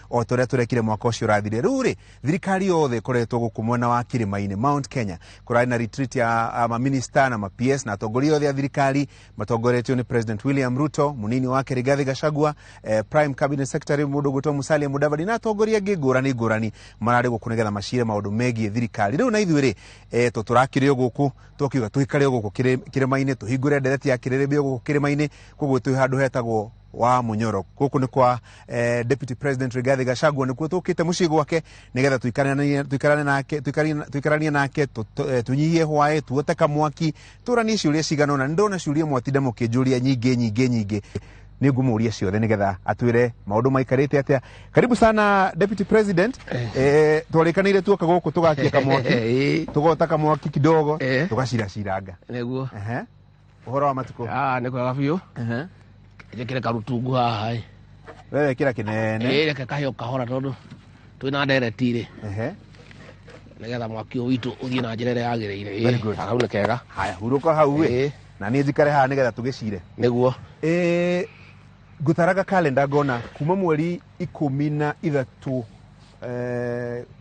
o toria turekire mwaka ucio urathire ruri thirikari yothe koretwo guku mwena wa Kirimaini Mount Kenya kurari na retreat ya minister na PS na atongoria yothe ya thirikari matongoretio ni President William Ruto, munini wake Rigathi Gachagua, Prime Cabinet Secretary Mudogoto Musalia Mudavadi na atongoria ngurani marari guku nigetha mashire maundu megie thirikari. Riu na ithuiri tuturakirio guku tukiuga tuikare guku Kirimaini tuhingure ndereti ya Kiririmbi guku Kirimaini koguo twi handu hetagwo wa Munyoro. Guku ni kwa Deputy President Rigathi Gachagua nikuo tukite muciĩ gwake nigetha tuikaranie nake tunyihie hwae tuote kamwaki turanie ciuria cigano na ndona ciuria mwatinda mukinjuria nyingi ni ngumuria ciothe nigetha atwire maundu maikarite atia. Karibu sana Deputy President. Twarikanire tuoka guku tugakia kamwaki tugota kamwaki kidogo tugaciranga niguo uhoro wa matuko ni kwega biũ kire karutungu haha wewe kira kinene reke kaheo kahora tondu twina ndereti ri nigetha mwaki witu uthie na njira ĩrĩa yagĩrĩire hau ni kega. Haya huruka hau na ni njikare haha nigetha tugicire niguo ngutaraga kalenda ngona kuma mweri 13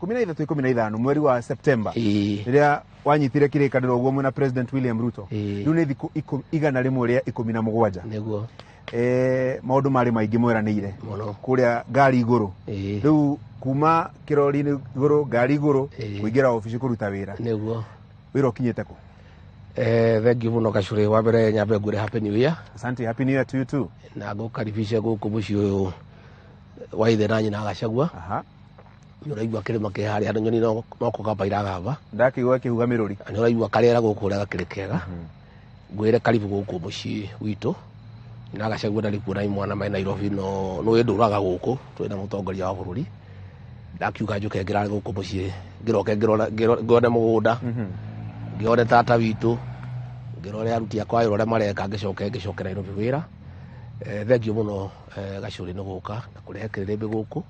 15 mweri wa September riria wanyitire kirikaniro guo mwena President William Ruto. Riu ni thiku igana rimwe ria 17 niguo maundu mari maingi mweranire kuria ngari iguru. Riu kuma kirori iguru ngari iguru kuingira ofisi kuruta wira niguo wira ukinyite ku. Thank you muno Gachuri, wa mbere nyambe ngure happy new year. Asante, happy new year to you too. Na gukaribisha guku muci uyu wa ithe na nyina Gachagua. Nuraigua kirima ke hari andu nyoni no kugamba iragamba ndakigwa kihuga miruri ani uraigua karera guku ura gakire kega ngwire karibu guku muci witu na Gachagua ndari kuona imwana mai Nairobi no nduraga guku twina mutongoria wa bururi ndakiuga njuke ngirare guku muci ngiroke ngirone mugunda ngione tata witu ngirore aruti akwa irore mareka ngicoke Nairobi wira. Thank you muno Gachuri no guka na kurehe Kiririmbi guku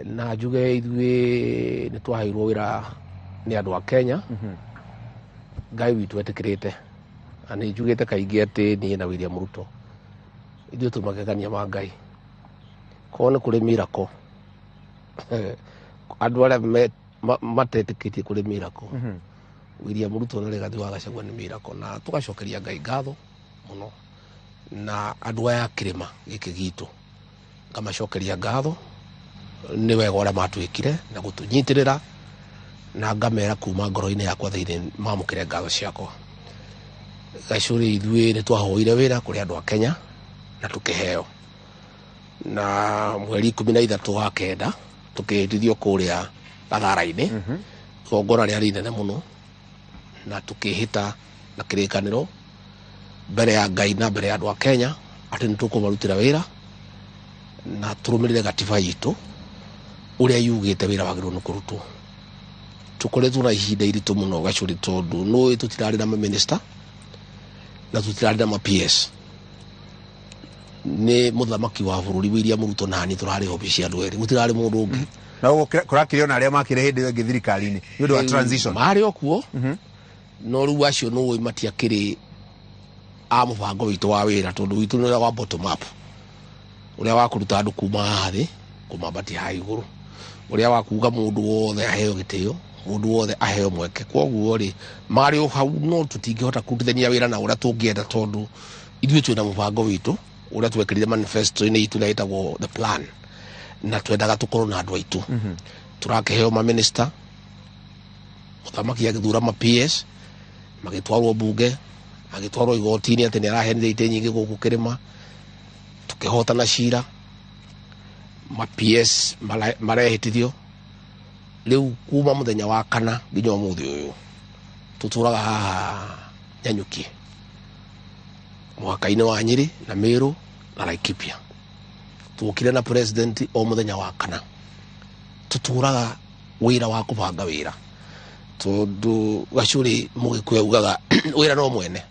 na njuge ithuĩ nĩ twaheirwo wĩra nĩ andũ a Kenya. Ngai witũ etĩkĩrĩte na nĩ njugĩte kaingĩ atĩ niĩ na William Ruto ithuĩ tũ magegania ma Ngai korwo nĩ kũrĩ miracle andũ arĩa matetĩkĩtie kũrĩ miracle William Ruto na Rigathi wa Gachagua nĩ miracle na tũgacokeria Ngai ngatho mũno na andũ aya kĩrĩma gĩkĩ gitũ ngamacokeria ngatho ni wega ora matwikire na gutunyitirira na ngamera kuma ngoro-ini yakwa thiini mamukire ngatho ciakwa. Gachuri ithuĩ ni twahoire wira kuri andu a Kenya na tukiheo na mweri 13 wa kenda tukihitithio kuria Gathara-ini igongona ria rinene muno na tukihita na kirikaniro mbere ya Ngai na mbere ya andu a Kenya ati nitukumarutira wira na turumirire gatiba yitu uria yugite wira wagirwo ni kurutwo. Tukoretwo na ihinda iritu muno Gachuri tondu no tutirari na minister na tutirari na PS ni muthamaki wa bururi William Ruto na ni turari ofisi andu eri mutirari mundu ungi na kurakire ona aria makire hindi yo thirikari-ini ni undu wa transition mari okuo no riu acio no imatia kiri a mubango witu wa wira tondu witu ni wa bottom up uria wa kuruta andu kuma hathi kumabati ha iguru uria wa kuga mundu wothe aheo gitio mundu wothe aheo mweke koguo ri mari o hau no tutingihota kurutithania wira na uria tungienda tondu ithuĩ twina mubango witu uria twekirire manifesto-ini itu na itagwo the plan na twendaga tukorwo na andu aitu turakeheo ma minister muthamaki agithura ma PS magitwarwo bunge agitwarwo igoti-ini ati ni arahenire ite nyingi guku Kirima tukihotana cira ma PS marehitithio. Riu kuma muthenya wa kana nginya umuthi uyu tuturaga haha Nyanyuki mwaka-ini wa Nyeri na Meru na Laikipia tukire na president o muthenya wa kana tuturaga wira wa kubanga wira tondu Gachuri mugikuya ugaga wira no mwene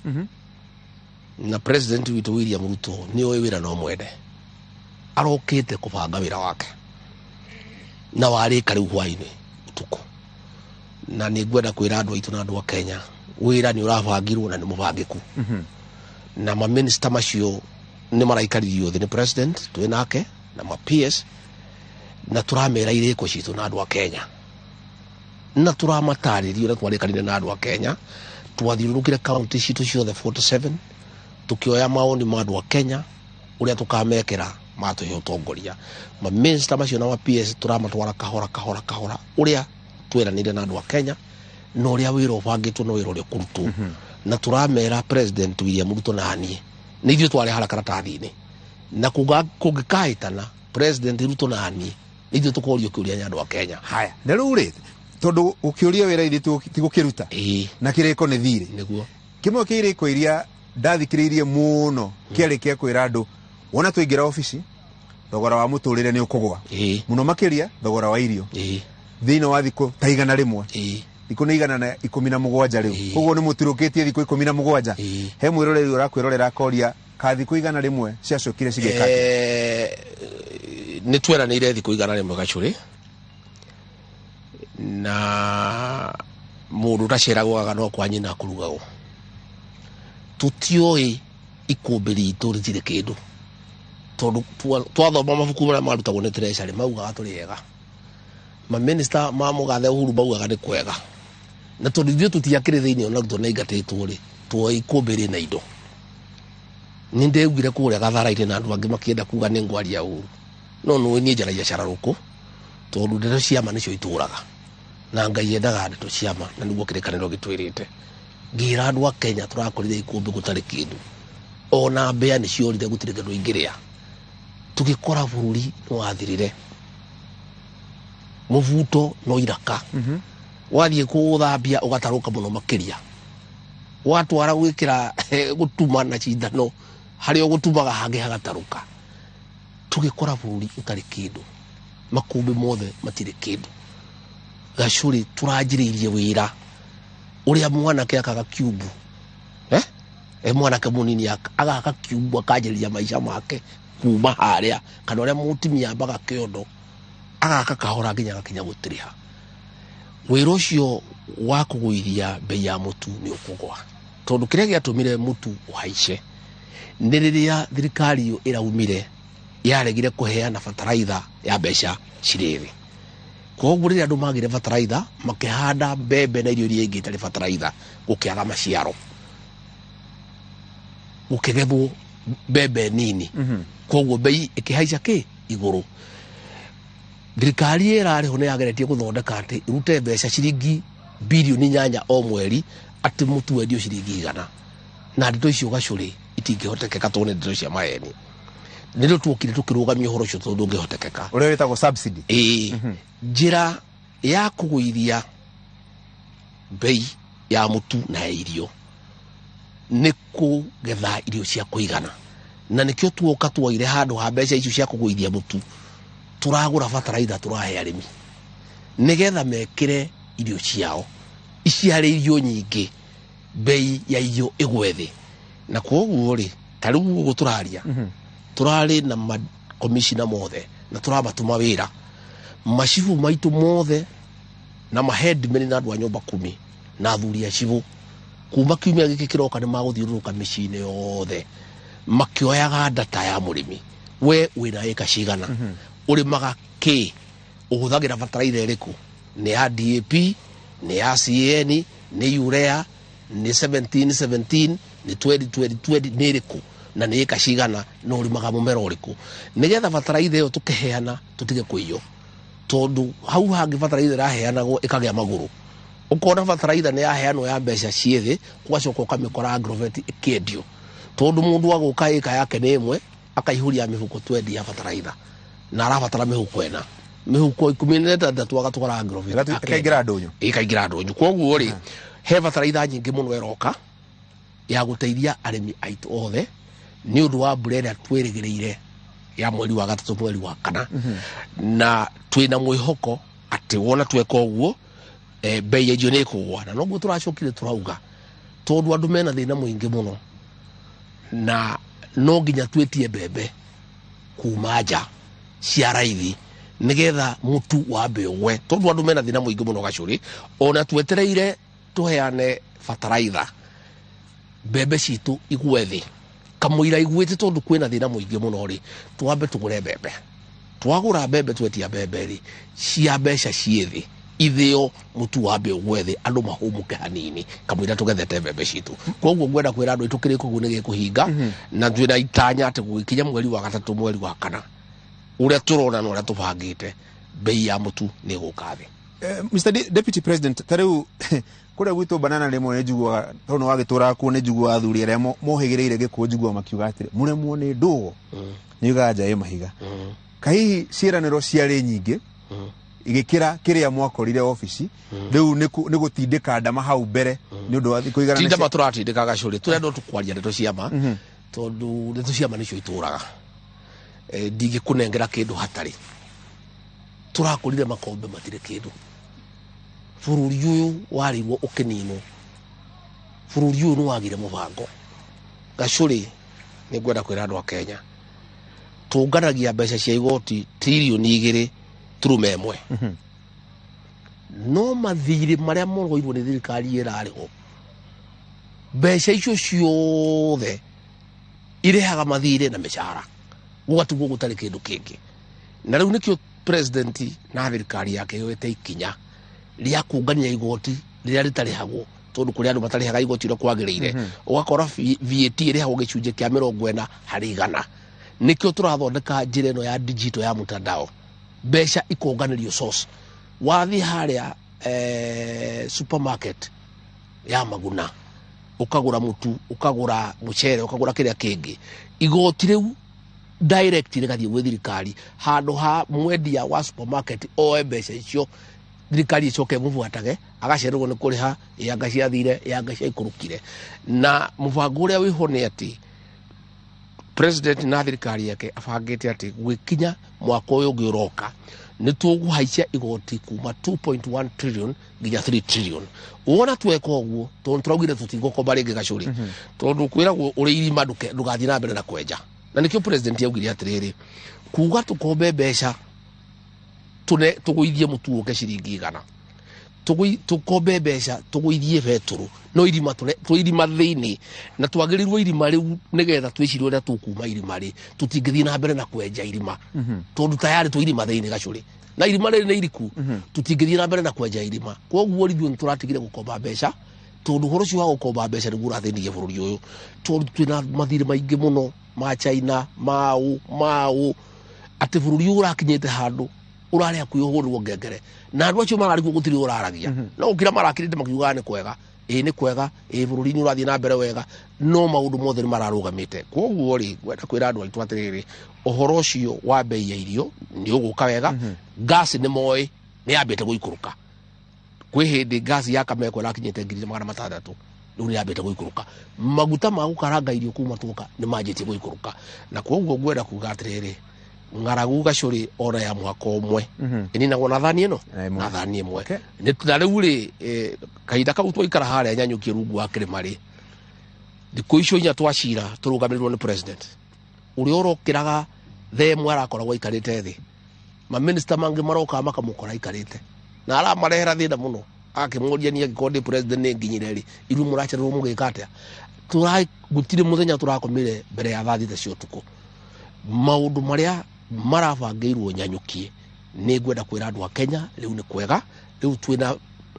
na president witu William Ruto ni oĩ wira no mwene arokite kubanga wira wake na wari kari hwaini utuku na ni ngwenda kwira andu aitu na andu a Kenya wira ni urabangirwo na ni mubangiku na ma minister macio ni maraikaririo the president twinake na ma PS na turamera iriko citu na andu a Kenya na turamatariria uria twarikanire na andu a Kenya twathiurukire county citu ciothe 47 tukioya maoni ma andu a Kenya uria tukamekera matuhe utongoria ma minister macio na ma PS turamatwara kahora uria tweranire na andu a Kenya no uria wira ubangitwo no wira uria kurutwo na turamera President William Ruto na anie ni ithuĩ twari hala karatathi-inĩ na kũngĩkahĩtana President Ruto na anie ni ithuĩ tũkorio kĩũria nĩ andũ a Kenya. Haya na rĩu rĩ tondũ ũkĩũria wĩra ithuĩ tigũkĩruta na kĩrĩko nĩ thirĩ nĩguo kĩmwe kĩa irĩko iria ndathikĩrĩirie mũno kĩarĩ kĩa kwĩra andũ wona tũingĩra ofici thogora wa mũtũrĩre nĩ ũkũgũa mũno makĩria thogora wa irio thĩinĩ wa thikũ ta igana rĩmwe thikũ nĩ igana na 17 rĩu koguo nĩ mũtirũkĩtie thikũ 17 he mwĩroreri ũrakwĩrorera akoria ka thikũ igana rĩmwe ciacokire cigĩka nĩ tweranĩire thikũ igana rĩmwe gacũrĩ na mũndũ ũtaceragwo no kwa nyina kũrugagwo tũtiũĩ ikũmbĩ ritũ rĩtirĩ kĩndũ tondũ twathoma mabuku marĩa marutagwo nĩ treasury maugaga tũrĩ ega ma minister ma mũgathe Uhuru maugaga nĩ kwega na tondũ ithuĩ tũtiakĩrĩ thĩinĩ ona rutwo na ingatĩtwo rĩ tuoĩ ikũmbĩ rĩ na indo nĩ ndĩugire kũrĩa Gathara-inĩ na andũ angĩ makĩenda kuga nĩ ngwaria ũru no niĩ njaragia cararũkũ tondũ ndeto ciama nĩcio itũraga na Ngai endaga ndeto ciama na nĩguo kĩrĩkanĩro gĩtwĩrĩte ngira andũ a Kenya tũrakorire ikũmbĩ gũtarĩ kĩndũ ona mbĩa nĩ ciorire gũtirĩ kĩndũ ingĩrĩa tũgĩkora bũrũri nĩ wathirire mũbuto no iraka wathiĩ kũũthambia ũgatarũka mũno makĩria watwara gwĩkĩra gũtuma na cindano harĩa ũgũtumaga hangĩ hagatarũka tũgĩkora bũrũri ũtarĩ kĩndũ makũmbĩ mothe matirĩ kĩndũ gacũrĩ tũranjĩrĩirie wĩra ũrĩa mwanake akaga kiubu mwanake mũnini agaka kiubu akanjĩrĩria maica make kuma harĩa kana ũrĩa mũtumia ambaga kĩondo agaka kahora nginya gakinya gũtĩrĩha wĩra ũcio wa kũgũithia bei ya mũtu nĩ ũkũgwa tondũ kĩrĩa gĩatũmire mũtu ũhaice nĩ rĩrĩa thirikari ĩraumire yaregire kũheana bataraitha ya mbeca cirĩ thĩ koguo rĩrĩa andũ magire bataraitha makĩhanda mbembe na irio iria ingĩ itarĩ bataraitha gũkĩaga maciaro gũkĩgethwo mbembe nini koguo bei ĩkĩhaica igũrũ thirikari ĩrarĩho nĩ yageretie gũthondeka atĩ irute mbeca ciringi bilioni 8 o mweri atĩ mũtu wendio ciringi 100 na ndeto icio gacũrĩ itingĩhotekeka tondũ nĩ ndeto cia maheni nĩrĩo tuokire tũkĩrũgamia ũhoro ũcio tondũ ndũngĩhotekeka ũrĩa wĩtagwo subsidy njĩra ya kũgũithia bei ya mũtu na ya irio nĩ kũgetha irio cia kũigana na nĩkĩo tuoka tuoire handũ ha mbeca icio cia kũgũithia mũtu turagũra bataraitha turahe arĩmi nĩgetha mekĩre irio ciao iciare irio nyingĩ bei ya irio ĩgwe thĩ na koguo rĩ ta rĩu ũguo tũraria turarĩ na makomishina mothe na turabatũma wĩra macibu maitũ mothe na maheadmen na andũ a nyũmba 10 na athuri a cibũ kuma kiumia gĩkĩ kĩroka nĩ magũthiũrũrũka mĩciĩ-inĩ yothe makĩoyaga data ya mũrĩmi we wĩna ĩka cigana ũrĩmaga kĩ ũhũthagĩra bataraitha ĩrĩkũ nĩ ya DAP nĩ ya CAN nĩ urea nĩ 17 nĩ 20 nĩ ĩrĩkũ na nĩ ĩka cigana na ũrĩmaga mũmera ũrĩkũ nĩgetha bataraitha ĩyo tũkĩheana tũtige kũiywo tondũ hau hangĩ bataraitha ĩraheanagwo ĩkagĩa magũrũ ũkona bataraitha nĩ yaheanwo ya mbeca ciethĩ ũgacoka ũkamĩkora agrovet ĩkĩendio tondũ mũndũ agũka ĩka yake nĩ ĩmwe akaihũria mĩhuko 20 ya bataraitha na arabatara mĩhuko ena mĩhuko 16 agatwara agrovet ĩkaingĩra ndũnyũ koguo rĩ he bataraitha nyingĩ mũno ĩroka ya gũteithia arĩmi aitũ othe nĩ ũndũ wa mbura ĩrĩa twĩrĩgĩrĩire ya mweri wa gatatũ mweri wa kana na twĩna mwĩhoko atĩ wona tweka ũguo bei ya irio nĩ ĩkũgwa na noguo tũracokire tũrauga tondũ andũ mena thĩna mũingĩ mũno na no nginya twĩtie mbembe kuma nja cia raithi nĩgetha mũtu wambe ũgwe tondũ andũ mena thĩna mũingĩ mũno gacũrĩ ona twetereire tũheane bataraitha mbembe citũ igwe thĩ kamũira igwĩte tondũ kwĩna thĩna mũingĩ mũno rĩ twambe tũgũre mbembe twagura mbembe twetia mbembe ri cia mbeca ciithi ithio mutu wa mbe gwethe andu mahumuke hanini kamwira tugethete mbembe citu koguo ngwenda kwira andu itukire kugune gikuhinga na twina itanya ati gukinya mweri wa gatatu mweri wa kana uria turona no uria tubangite bei ya mutu ni gukathi. Mr. Deputy President, tareu kure gwitu banana rimwe njigua tono wagitura ku ne njigua athuri aria mohigireire giku njigua makiuga atire muremwo ni ndugo niuga nja mahiga kai ciraniro ciari nyingi igikira kiria mwakorire office riu ni gutindika ndama hau mbere ni undu wa kuigana tinda maturatindika gacuri turendo tukwaria ndeto ciama tondu ndeto ciama nicio ituraga ndigikunengera kindu hatari turakorire makombe matire kindu bururi uyu warirwo ukinino bururi uyu no wagire mubango gacuri ni gwenda kwira andu a Kenya tunganagia mbeca cia igoti trilioni 2 turume emwe no mathiri maria mogoirwo ni thirikari irariho mbeca icio ciothe irehaga mathire na mishahara gugatugo gutari kindu kingi na riu nikio president na thirikari yake yoete ikinya ria kungania igoti riria ritarihagwo tondu kuri andu matarihaga igoti ro kwagiriire ugakora VAT irihagwo gicunje kia 40% nikio turathondeka njira ino ya digital ya mutandao mbeca ikonganirio source wathi haria supermarket ya Maguna ukagura mutu ukagura muchere ukagura kiria kingi igoti riu direct rigathie gwe thirikari handu ha mwendia wa supermarket o mbeca icio thirikari icoke mubuatage agacererwo ni kuriha yanga ciathire yanga ciaikurukire na mubango uria wihone ati president na thirikari yake afangite ati gwikinya mwaka uyu ngiroka ni tuguhaicia igoti kuma 2.1 trillion nginya 3 trillion wona tweka uguo tondu turaugire tutingokomba ringi gacuri tondu kwiragwo uri irima ndugathie na mbere na kwenja na nikio president yaugire atiriri kuga tukombe mbeca tuguithie mutu uke ciringi 100 tukombe mbeca tuguithie beturu no irima irima thiini na twagirirwo irima riu nigetha twicirwe ria tukuma irima ri tutingithie na mbere na kwenja irima tondu tayari tu irima thiini gacuri na irima ri ni iriku tutingithie na mbere na kwenja irima koguo rithu turatigire gukomba mbeca tondu horo cio wa gukomba mbeca ni gura thiini bururi uyu tondu twina mathiri maingi muno ma China mau ati bururi urakinyite handu urare akuyohurwo ngengere na andu acio marari gutiri uraragia no ukira marakirite makiuga ni kwega ni kwega bururi ni urathie na mbere wega no maundu mothe ni mararugamite koguo ri gwenda kwira andu aitu atiriri uhoro ucio wa bei ya irio ni uguka wega gas ni moi ni ambite guikuruka kwi hindi gas ya kameko rakinyite 600 riu ni ambite guikuruka maguta ma gukaranga irio kuma tuka ni manjite guikuruka na koguo gwenda kuga atiriri ngaragu gacuri ora ya mwaka umwe ini na gona thani ino na thani imwe ni na riu ri kahinda kau twaikara haria nyanyukie rungu wa kirima ri ndiku icio inya twacira turugamirirwo ni president uri orokiraga themwe arakoragwo ikarite thi ma minister mangi maroka makamukora ikarite na ara marehera thina muno akimuria ni agikondi president ni nginyire ri iru muracirwo mugika atia turai gutire muthenya turakomire mbere ya thathi cio tuko maundu maria marabangeirwo nyanyukie ni gwenda kwira andu a Kenya riu ni kwega riu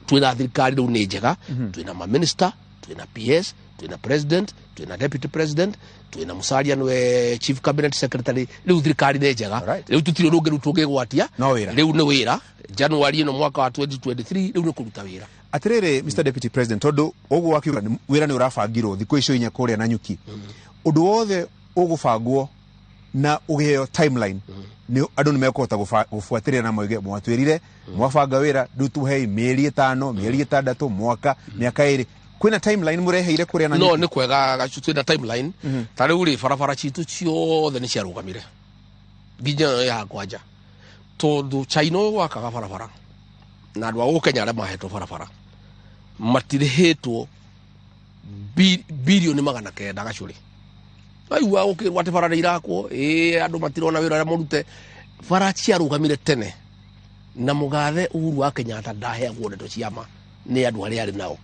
twina thirikari riu ni njega twina ma minister twina PS twina president twina deputy president twina musaria we chief cabinet secretary riu thirikari ni njega riu tutire rungi riu tungigwatia riu ni wira January no mwaka wa 2023 riu ni kuruta wira atiriri Mr. Deputy President tondu ugu wakiuga wira ni urabangirwo thiku icio inya kuria na nyuki undu wothe ugubangwo na ugeo timeline ni andu ni mekota gufuatirira na moige mwatwirire mwabanga wira ndutuhei mieri 5 mieri 6 mwaka miaka 2 kwina timeline mureheire kuria na no ni kwega gacutu na timeline tari uri farafara citu ciothe ni ciarugamire ginya ya kwanja tondu China wakaga farafara na andu a Kenya aria mahetwo farafara matirihetwo bilioni 900 gacuri aigua ukirwa ati bara irakwo andu matirona wira murute bara ciarugamire tene na mugathe Uhuru wa Kenyatta ndaheagwo ndeto ciama ni andu aria ari nao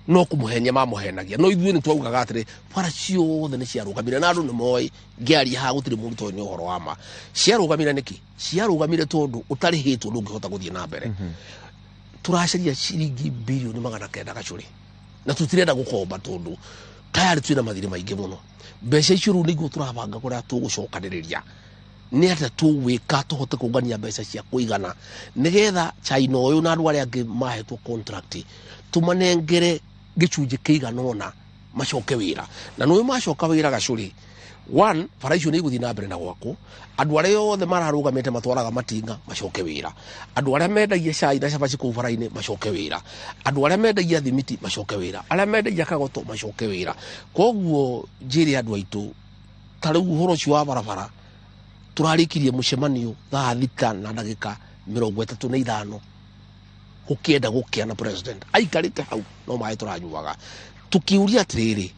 no kumuhenya mamuhenagia no ithuĩ nĩ twaugaga atĩrĩ bara ciothe nĩ ciarũgamire na andũ nĩ moĩ ngĩaria haha gũtirĩ mũndũ toĩ nĩ ũhoro wa ma ciarũgamire nĩkĩ ciarũgamire tondũ ũtarĩhĩtwo ndũngĩhota gũthiĩ na mbere tũracaria ciringi bilioni 900 gacũrĩ na tũtirenda gũkomba tondũ tayari twĩna mathirĩ maingĩ mũno mbeca icio rĩu nĩguo tũrabanga kũrĩa tũgũcokanĩrĩria nĩ atĩa tũgwĩka tũhote kũngania mbeca cia kũigana nĩgetha China ũyũ na andũ arĩa angĩ mahetwo contract tũmanengere gĩcunjĩ kĩigana ũna macoke wĩra na nĩ macoka wĩra gacũrĩ one bara icio nĩ igũthiĩ na mbere na gwakwo andũ arĩa othe mararũgamĩte matwaraga matinga macoke wĩra andũ arĩa mendagia cai na cabaci kũu bara-inĩ macoke wĩra andũ arĩa mendagia thimiti macoke wĩra arĩa mendagia kagoto macoke wĩra koguo njĩre andũ aitũ ta rĩu ũhoro ũcio wa barabara tũrarĩkirie mũcemanio thaa 6:35 gũkĩenda gũkĩa na president aikarĩte hau no maĩ tũranyuaga tukiuria atĩrĩrĩ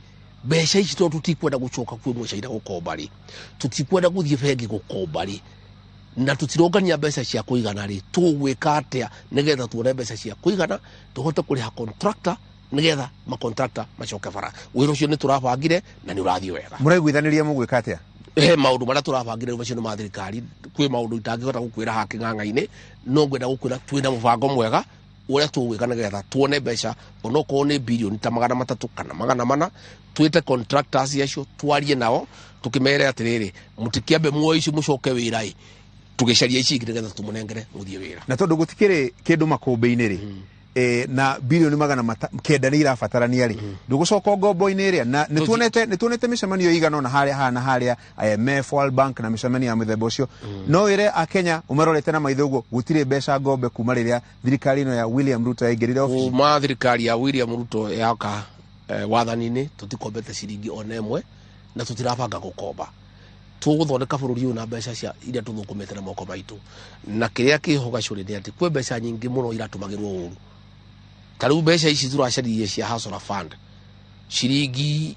mbeca ici tondũ tutikwenda gũcoka kwĩ Mũcaina gũkomba rĩ tutikwenda gũthiĩ bengi gũkomba rĩ na tutirongania mbeca cia kũigana rĩ tũgwĩka atĩa nĩgetha tuone mbeca cia kũigana tũhote kũrĩha contractor nĩgetha macontractor macoke bara wĩra ũcio nĩ tũrabangire na nĩ ũrathiĩ wega mũraiguithanĩria mũgwĩka atĩa maũndũ marĩa tũrabangire macio nĩ ma thirikari kwĩ maũndũ itangĩhota gũkwĩra ha kĩng'ang'a-inĩ no ngwenda gũkwĩra twĩna mũbango mwega ũrĩa tũgwĩka nĩgetha tuone mbeca onokorwo nĩ bilioni ta 300 kana 400 twĩte contractors acio twarie nao tũkĩmere atĩrĩrĩ mũtikĩambe muoyo ici mũcoke wĩra tũgĩcaria ici nĩgetha tũmũnengere mũthiĩ wĩra na tondũ gũtikĩrĩ kĩndũ makũmbĩ-inĩ rĩ na bilioni 900 nĩ irabatarania rĩ ndũgũcoka ngombo-inĩ ĩrĩa na nĩ tuonete mĩcemanio igana ona harĩa IMF World Bank na mĩcemanio ya mũthemba ũcio no wĩre akenya ũmarorete na maitho ũguo gũtirĩ mbeca ngombe kuma rĩrĩa thirikari ĩno ya William Ruto yaingĩrire ofici kuma thirikari ya William Ruto yoka wathani-inĩ tũtikombete ciringi ona ĩmwe na tũtirabanga gũkomba tũgũthondeka bũrũri ũyũ na mbeca cia iria tũthũkũmĩte na moko maitũ na kĩrĩa kĩho gacũrĩ nĩ atĩ kwĩ mbeca nyingĩ mũno iratũmagĩrwo ũru ta rĩu mbeca ici tũracaririe cia Hustler Fund ciringi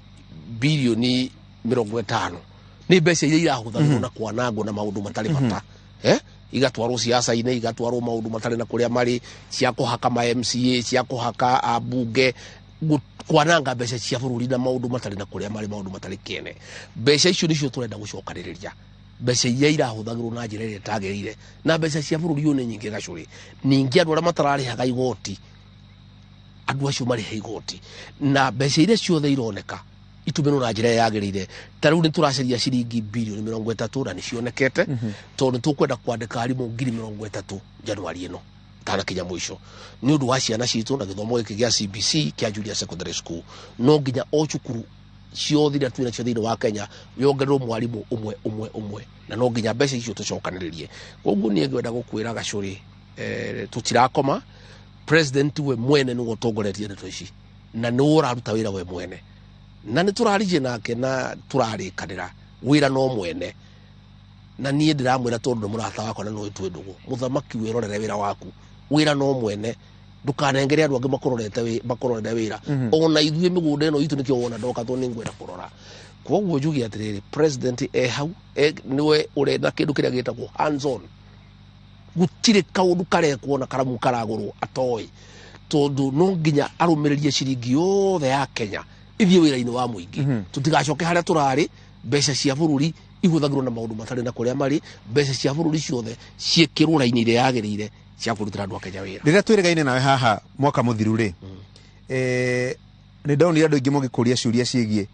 bilioni 50 nĩ mbeca iria irahũthagĩrwo na kwanangwo na maũndũ matarĩ bata igatwarwo siasa-inĩ igatwarwo maũndũ matarĩ na kũrĩa marĩ cia kũhaka ma MCA cia kũhaka abunge kwananga mbeca cia bũrũri na maũndũ matarĩ na kũrĩa marĩ maũndũ matarĩ kĩene mbeca icio nĩcio tũrenda gũcokanĩrĩria mbeca iria irahũthagĩrwo na njĩra ĩrĩa ĩtagĩrĩire na mbeca cia bũrũri ũyũ nĩ nyingĩ gacũrĩ ningĩ andũ arĩa matararĩhaga igoti andũ acio marĩhe igoti na mbeca iria ciothe ironeka itũmĩrwo na njĩra yagĩrĩire ta rĩu nĩ tũracaria ciringi bilioni 30 na nĩ cionekete tondũ tũkwenda kwandĩka arimũ 30,000 Januari ĩno tanakinya mũico nĩ ũndũ wa ciana citũ na gĩthomo gĩkĩ gĩa CBC kĩa Junior Secondary School no nginya o cukuru ciothe iria twĩna cio thĩinĩ wa Kenya yongererwo mwarimũ ũmwe na no nginya mbeca icio tũcokanĩrĩrie koguo niĩ ngwenda gũkwĩra gacũrĩ tũtirakoma president we mwene nĩwe ũtongoretie ndeto ici na nĩ ũraruta wĩra we mwene na nĩ tũraririe nake na tũrarĩkanĩra wĩra no mwene na niĩ ndĩramwĩra tondũ mũrata wakwa na nĩ twĩ ndũgũ mũthamaki wĩrorere wĩra waku wĩra no mwene ndũkanengere andũ angĩ makororete wĩra ona ithuĩ mĩgũnda ĩno itũ nĩkĩo wona ndoka tondũ nĩ ngwenda kũrora koguo njuge atĩrĩrĩ president hau nĩwe ũrenda kĩndũ kĩrĩa gĩtagwo hands on gũtirĩ kaũndũ karekwo na karamu karagũrwo atoĩ tondũ no nginya arũmĩrĩrie ciringi yothe ya Kenya ithiĩ wĩra-inĩ wa mũingĩ tũtigacoke harĩa tũrarĩ mbeca cia bũrũri ihũthagĩrwo na maũndũ matarĩ na kũrĩa marĩ mbeca cia bũrũri ciothe ciĩkĩrwo raini ĩrĩa yagĩrĩire cia kũrutĩra andũ a Kenya wĩra rĩrĩa twĩrĩgaine nawe haha mwaka mũthiru rĩ nĩ ndonire andũ aingĩ magĩkũria ciũria ciĩgiĩ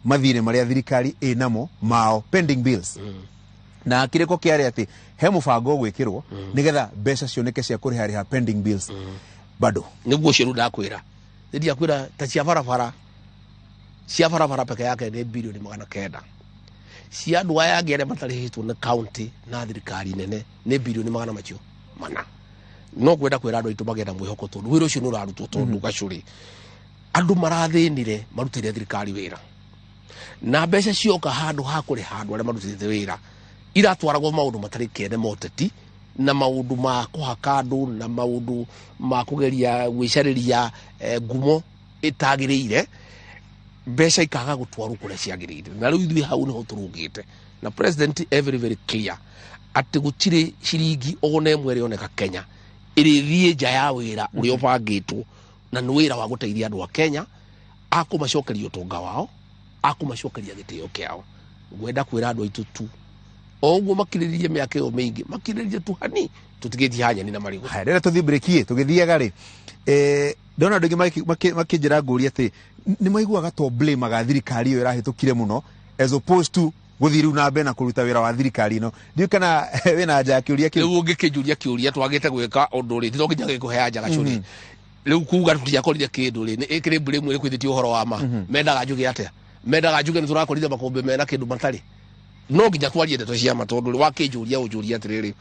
mathirĩ marĩa thirikari ĩnamo mao pending bills na kĩrĩko kĩarĩ atĩ he mũbango gwĩkĩrwo nĩgetha mbeca cioneke cia kũrĩha pending bills bado nĩguo ũcio rĩu ndakwĩra ndiakwĩra ta cia barabara peke yake nĩ bilioni 900 cia andũ aya angĩ arĩa matarĩhĩtwo nĩ county na thirikari nene nĩ bilioni 400 no kwenda kwĩra andũ aitũ magenda mwĩhoko tondũ wĩra ũcio nĩ ũrarutwo tondũ gacũrĩ andũ marathĩnire marutĩire thirikari wĩra na mbeca cioka handũ ha kũrĩha andũ arĩa marutĩte wĩra iratwaragwo maũndũ matarĩ kĩene moteti na maũndũ ma kũhaka andũ na maũndũ ma kũgeria gwĩcarĩria ngumo ĩtagĩrĩire mbeca ikaga gũtwarwo kũrĩa ciagĩrĩire na rĩu ithuĩ hau nĩho tũrũngĩte na president very clear atĩ gũtirĩ ciringi ona ĩmwe ĩrĩoneka Kenya ĩrĩthiĩ nja ya wĩra ũrĩa ũbangĩtwo na nĩ wĩra wa gũteithia andũ a Kenya akũmacokeria ũtonga wao akũmacokeria gĩtĩo kĩao. Ngwenda kwĩra andũ aitũ tu o ũguo makirĩrĩrie mĩaka ĩyo mĩingĩ makirĩrĩrie tu hani tũtigĩthiĩ hanyani na marigũ. Haya rĩrĩa tũthiĩ breakie tũgĩthiaga rĩ ndona andũ aingĩ makĩnjĩra ngũria atĩ nĩ maiguaga to blame aga thirikari ĩyo ĩrahĩtũkire mũno as opposed to gũthiĩ rĩu na mbere na kũruta wĩra wa thirikari ĩno. Ndiũ kana wĩna nja kĩũria kĩu. Rĩu ũngĩkĩnjũria kĩũria twagĩte gwĩka ũndũ rĩ to nginya gĩkũhe anja gacũri. Rĩu kuuga tũtiakorire kĩndũ rĩ nĩ ĩkĩrĩ blame ĩkwĩthĩtie ũhoro wa ma. Mendaga njuge atĩa? Mendaga njuge nĩ tũrakorire makũmbĩ mena kĩndũ matarĩ. No nginya twarie ndeto cia ma tondũ wakĩnjũria ũnjũria atĩrĩrĩ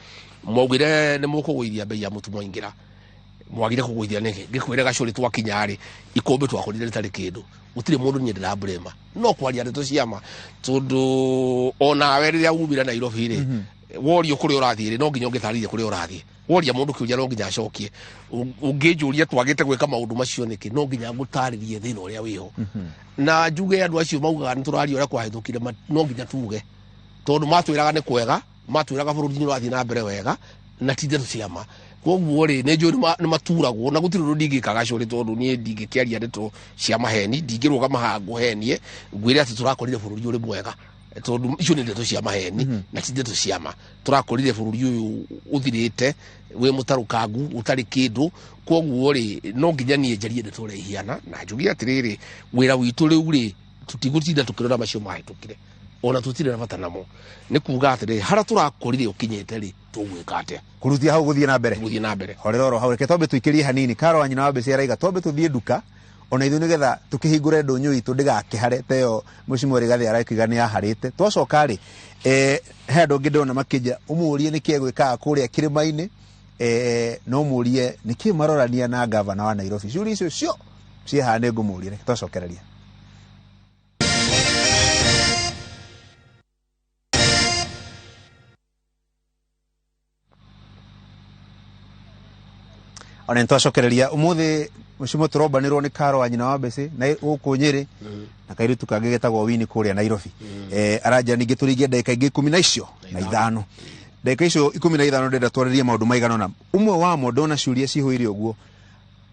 mwaugire nĩ mũkũgũithia bei ya mũtu mwaingĩra. Mwagire kũgũithia nĩkĩ? Ngĩkwĩra gacũri twakinya rĩ ikũmbĩ twakorire rĩtarĩ kĩndũ. Gũtirĩ mũndũ nyendera blame. No kwaria ndeto cia ma tondũ ona we rĩrĩa umire Nairobi rĩ worio kũrĩa ũrathiĩ rĩ no nginya ũngĩtarĩrie kũrĩa ũrathiĩ. Woria mũndũ kĩũria no nginya acokie. Ũngĩnjũria twagĩte gwĩka maũndũ macio nĩkĩ no nginya ngũtarĩrie thĩna ũrĩa wĩho. Na njuge andũ acio maugaga nĩ tũraria ũrĩa kwahĩtũkire no nginya tuge tondũ matwĩraga nĩ kwega matwĩraga bũrũri nĩ ũrathiĩ na mbere wega na ti ndeto cia ma. Koguo rĩ nĩ njũĩ nĩ maturagwo na gũtirĩ ũndũ ndingĩkaga cũrĩ tondũ niĩ ndingĩkĩaria ndeto cia maheni ndingĩrũgama haha ngũhenie ngwĩre atĩ tũrakorire bũrũri ũrĩ mwega tondũ icio nĩ ndeto cia maheni na ti ndeto cia ma. Tũrakorire bũrũri ũyũ ũthirĩte wĩ mũtarũkangu ũtarĩ kĩndũ. Koguo rĩ no nginya niĩ njarie ndeto ũrĩa ihiana na njuge atĩrĩrĩ wĩra witũ rĩu rĩ tũtigũtinda tũkĩrora macio mahĩtũkire ona tũtirĩ na bata namo. Nĩ kuuga atĩrĩrĩ harĩa tũrakorire ũkinyĩte rĩ tũgwĩka atĩa kũrutia hau gũthiĩ na mbere. Gũthiĩ na mbere horera oro hau reke twambe tũikĩrie hanini. Karo wa nyina wa Mbĩcĩ araiga twambe tũthiĩ nduka ona ithuĩ nĩgetha tũkĩhingũre ndũnyũ itũ ndĩgakĩhare ta ĩyo Mheshimiwa Rigathi arakiuga nĩ yaharĩte. Twacoka rĩ he andũ angĩ ndona makĩnja ũmũrie nĩkĩ egwĩkaga kũrĩa kĩrĩma-inĩ no mũrie nĩkĩ marorania na gavana wa Nairobi. Ciũria icio cio ciĩ haha nĩ ngũmũria. Reke twacokereria. Ona ntwacokereria umuthi Mheshimiwa tũrombanĩrwo nĩ Karo wa nyina wa Mbĩcĩ na gũkũ Nyĩrĩ na kairitu kangĩ getagwo Wini kũrĩa Nairobi. Aranja ningĩ tũringie ndagĩka ingĩ 15 ndagĩka icio 15 ndenda twarĩrie maũndũ maigana ũna. Umwe wamo ndona ciũria cihũire ũguo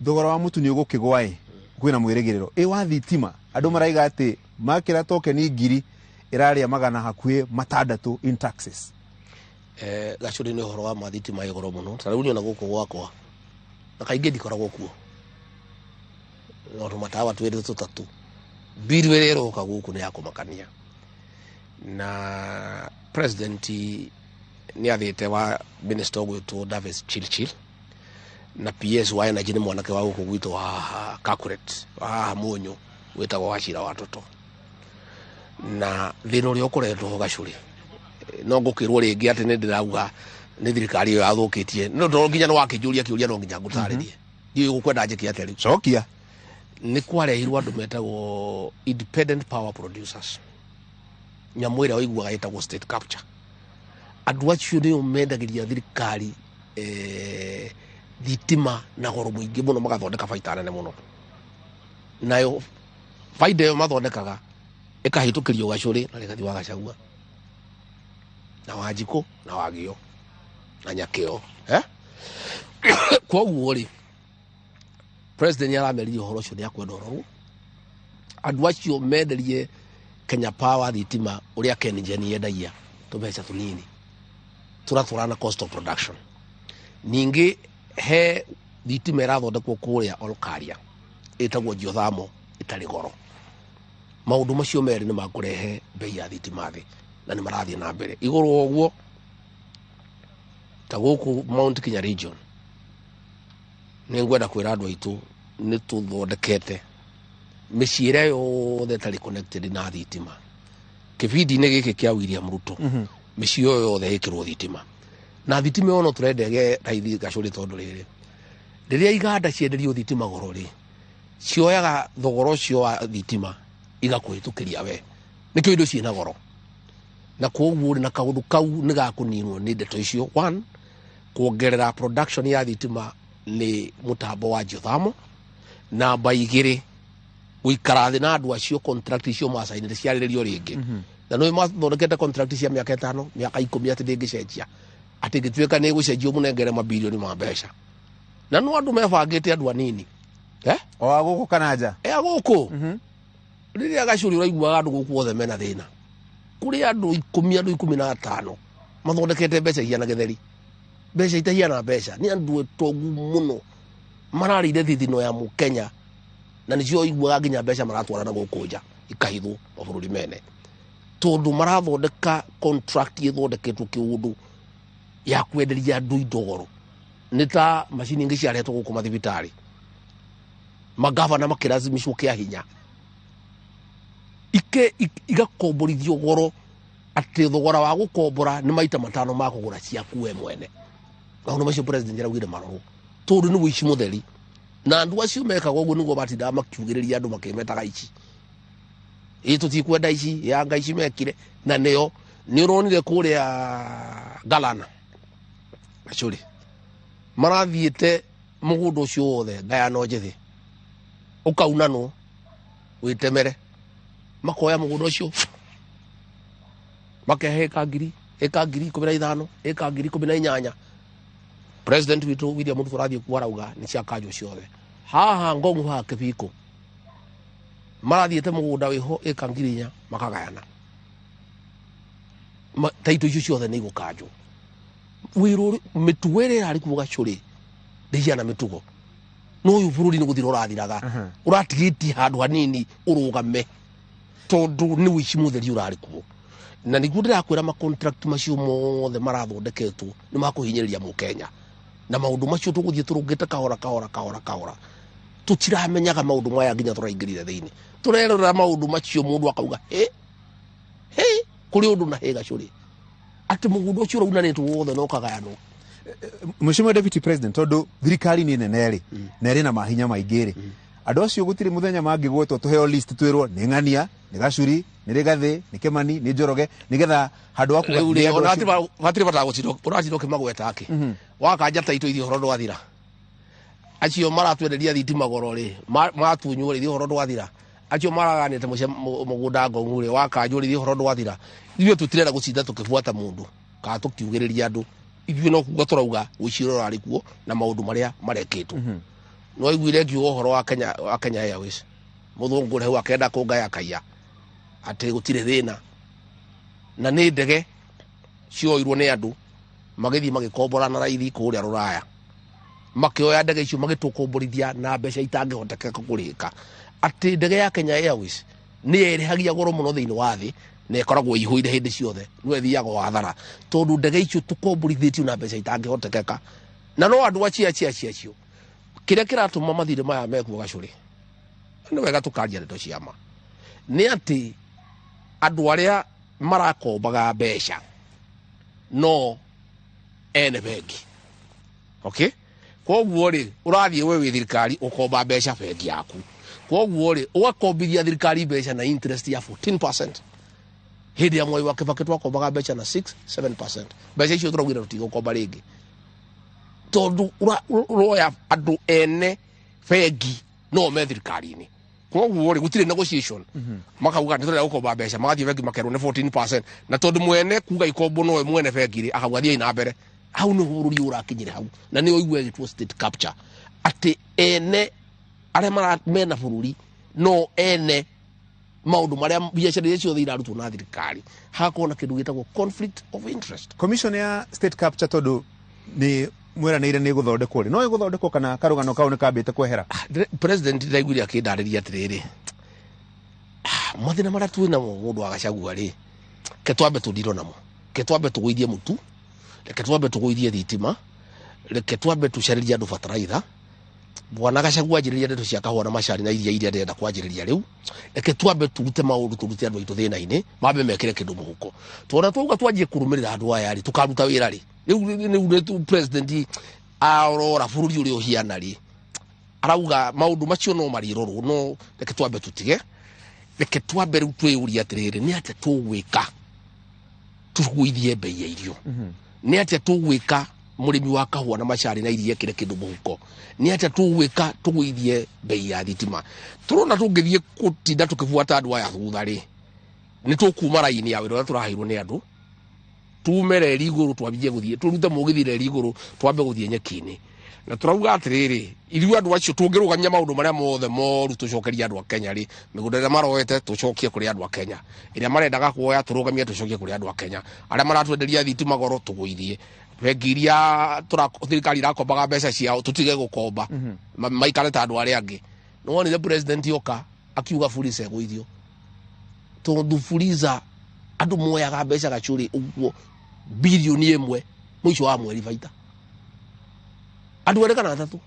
thogora wa mũtu nĩ ũgũkĩgwa kwĩna mwĩrĩgĩrĩro wa thitima. Andũ maraiga atĩ makĩra tokeni ngiri ĩrarĩa magana hakuhĩ 6 in taxes. Gacũri nĩ ũhoro wa mathitima igũrũ mũno. Tarĩu niona gũkũ gwakwa na kaingĩ ndikoragwo kuo no matawa twĩrĩ tũtatũ biru ĩrĩa ĩroka gũkũ nĩ ya kũmakania. Na president nĩ athĩte wa minister gwĩtwo Davis Chilchil na PS wa energy nĩ mwanake wa gũkũ gwitũ wa Kakuret wa Mũnyũ wĩtagwo Wachira Watoto. Na thĩna ũrĩa ũkoretwo Gacũri no ngũkĩrwo rĩngĩ atĩ nĩ ndĩrauga nĩ thirikari ĩyo yathũkĩtie no ndo nginya no wakĩnjũria kĩũria no nginya ngũtarĩrie. Ndiũ gũkwenda njĩke atĩa rĩu. Cokia nĩ kwarehirwo andũ metagwo independent power producers. Nyamũ ĩrĩa waiguaga ĩtagwo state capture. Andũ acio nĩo mendagĩria thirikari thitima na goro mũingĩ mũno magathondeka baita nene mũno. Nayo baida ĩyo mathondekaga ĩkahĩtũkĩrio Gacũri na Rigathi wa Gachagua na Wanjikũ na Wagio na Nyakĩo. Koguo rĩ president arameririe ũhoro ũcio nĩ akwenda ũhoro. Andũ acio menderie Kenya Power thitima ũrĩa KenGen yendagia tũbeca tũnini tũratwarana cost of production. Ningĩ he thitima ĩrathondekwo kũrĩa Olkaria ĩtagwo Geothermal ĩtarĩ goro. Maũndũ macio merĩ nĩ makũrehe bei ya thitima thĩ na nĩ marathiĩ na mbere. Igũrũ ũguo ta gũkũ Mount Kenya region nĩ ngwenda kwĩra andũ aitũ nĩ tũthondekete mĩciĩ ĩrĩa yothe ĩtarĩ connected na thitima. Kĩbindi-inĩ gĩkĩ kĩa William Ruto mĩciĩ yothe ĩkĩrwo thitima na thitima ĩyo no tũrendege raithi Gacũri tondũ rĩrĩa iganda cienderio thitima goro rĩ cioyaga thogora ũcio wa thitima igakũhĩtũkĩria we nĩkĩo indo ciĩna goro. Na koguo na kaũndũ kau nĩ gakũninwo nĩ ndeto icio. One, kuongerera production ya thitima nĩ mũtambo wa Geothermal. Namba 2, gũikara thĩ na andũ acio contract icio masainire ciarĩrĩrio rĩngĩ. Na no mathondekete contract cia mĩaka 5 mĩaka 10 atĩ ndĩngĩcenjia atĩ gĩtuĩka nĩ gũcenjio mũnengere mabilioni ma mbeca. Na no andũ mebangĩte andũ anini O aguko kanaja. Aguko. Riria Gachuri uraigua andu guku othe mena thina. Kuri andu 10 mathondekete mbeca hiana githeri. Mbeca itahiana mbeca ni andu etogu muno. Mararire thithino ya Mukenya na nicio igua nginya mbeca maratwarana guku nja ikahithwo mabũrũri mene. Tondu marathondeka contract ithondeketwo kiundu ya kwenderia andu indo goro. Ni ta macini ingi ciaretwo guku mathibitari. Magavana makirazimishwo kia hinya. Igakomborithio goro ati thogora wa gukombora ni maita 5 ma kugura ciaku we mwene. Maũndũ macio president araugire maroro. Tondu ni wici mutheri. Na andu acio mekaga uguo niguo batinda makiugiriria andu makimetaga ici. Tutikwenda ici ya ngai ici mekire na neo ni uronire kuria Galana. Gachuri. Marathiete mugundo ucio wothe ngayano njithi. Ukauna no witemere. Makoya mugundo ucio. Makehe eka ngiri 15, eka ngiri 18. President witu William Ruto arathie kuarauga ni ciakanjo ciothe. Haha ngongu ha kibiko. Marathiete mugunda wiho eka ngiri 4 makagayana. Taito icio ciothe ni igukanjo. Wiru mituwere ari kuga Gachuri. Ndiana mitugo. No uyu bururi ni guthira urathiraga. Uratigiti handu hanini urugame. Tondu ni wici mutheri urari kuo. Na niguo ndirakwira ma contract macio mothe marathondeketwo ni makuhinyiriria Mukenya. Na maundu macio tuguthie turungite kahora. Tutiramenyaga maundu maya nginya turaingirire thiini. Turerora maundu macio mundu akauga kuri undu na Gachuri. Ati mugundo ucio uraunanitwo wothe no kagayano. Mheshimiwa Deputy President, tondu thirikari ni neneri na iri na mahinya maingiri. Andu acio gutiri muthenya mangigwetwo tuheo list twirwo ni Ng'ania, ni Gachuri, ni Rigathi, ni Kimani, ni Njoroge nigetha handu aku batiri bataguciro uraciro kimagweta aki. Wakanja taito ithi horo ndwathira. Acio maratwenderia thitima goro ri matunywo ri horo ndwathira. Acio maraganite mugunda ngongu ri wakanjwo ri horo ndwathira. Ithuĩ tutirenda gucinda tukibuata mundu ka tukiugiriria andu. Ithuĩ no kuga turauga wiciro rari kuo na maundu maria mareketwo. No iguire ngiugo horo wa Kenya Airways. Muthungu rehu akenda kungaya kaiya. Ati gutire thina. Na ni ndege cioirwo ni andu magithii magikombora na raithi kuria Ruraya. Makioya ndege icio magitukomborithia na mbeca itangihoteka kurika. Ati ndege ya Kenya Airways ni irihagia goro muno thiini wa thi na ikoragwo ihuire hindi ciothe. Nwe thiaga wathara tondu ndege icio tukomborithitio na mbeca itangihoteka. Na no andu acio kiria kiratuma mathire maya mekuo Gachuri. Ni wega tukanjia ndeto ciama. Ni ati andu aria marakombaga mbeca no ene bengi. Okay? Koguo ri urathie we wi thirikari ukomba mbeca bengi yaku. Koguo ri ugakombithia thirikari mbeca na interest ya 14%. Hindi ya Mwai wa Kibaki twakombaga mbeca na 6-7%. Mbeca icio turaugira tutigokomba ringi. Tondu uroya andu ene bengi no me thirikari-ini. Koguo ri gutire negotiation. Makauga ndirenda gukomba mbeca magathie bengi makerwo ni 14%. Na tondu mwene kuga ikombo no mwene bengi ri akauga thie ina mbere. Hau ni bururi urakinyire hau. Na ni oigwe gitwo state capture. Ati ene aria mena bururi no ene maundu maria biashara icio thira rutwo na thirikari. Hakona kindu gitagwo conflict of interest. Commission ya state capture tondu ni mweranire ni guthondekwo ri no iguthondekwo kana karugano kau ni kambite kwehera. President ndaiguire akindariria atiriri. Mathina maria twina mundu wa Gachagua ri ke twambe tudiro namo. Ke twambe tuguithie mutu. Ke twambe tuguithie thitima. Ke twambe tucariria andu bataraitha. Bwana Gachagua njiriria ndeto cia kahua na macari na iria ndenda kwanjiriria riu. Ke twambe turute maundu turute andu aitu thina-ini mambe mekire kindu muhuko. Twona twauga twanjie kurumirira andu aya ri tukaruta wira ri. Riu president aurora bururi uri uhiana ri. Arauga maundu macio no marirorwo no reke twambe tutige. Reke twambe riu twiyuria atiriri ni atia tugwika tuguithie bei ya irio. Ni atia tugwika murimi wa kahua na macari na iria kire kindu muhuko. Ni atia tugwika tuguithie bei ya thitima. Turona tungithie kutinda tukibuata andu aya thutha ri. Ni tukuma raini ya wira turahirwo ni andu. Tumere riguru twabije guthie turute mugithire riguru twambe guthie nyekini. na turauga atiriri iriu andu acio tungirugamia maundu maria mothe moru tucokeria andu a Kenya ri migunda ria maroete tucokie kuri andu a Kenya iria marendaga kuoya turugamie tucokie kuri andu a Kenya aria maratwenderia thitima goro tuguithie bengi iria thirikari irakombaga mbeca ciao tutige gukomba maikare ta andu aria angi no wonire president yoka akiuga Fuliza eguithio tondu Fuliza andu moyaga mbeca gacuri uguo bilioni 1 mwisho wa mweri baita andu ere kana atatu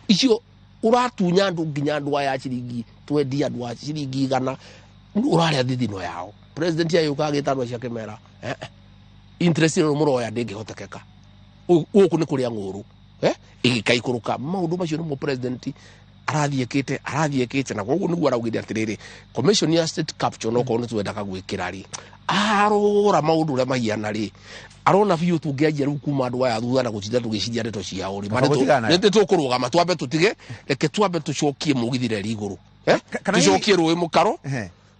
icio uratunya andu nginya andu aya ciringi 20 andu a ciringi 100 uraria thithino yao president ayuka agita andu acia kemera interest no muroya ndingihotekeka uku ni kuria nguru igikaikuruka maundu macio no president arathiekete na koguo niguo araugire atiriri commission ya state capture no kono twendaka gwikira ri arora maundu ria mahiana ri arona biu tungianjia riu kuma andu aya thutha na gucinda tugiciria ndeto ciao ri nete tukurugama twambe tutige reke twambe tucokie mugithire riguru tucokie ruwi mukaro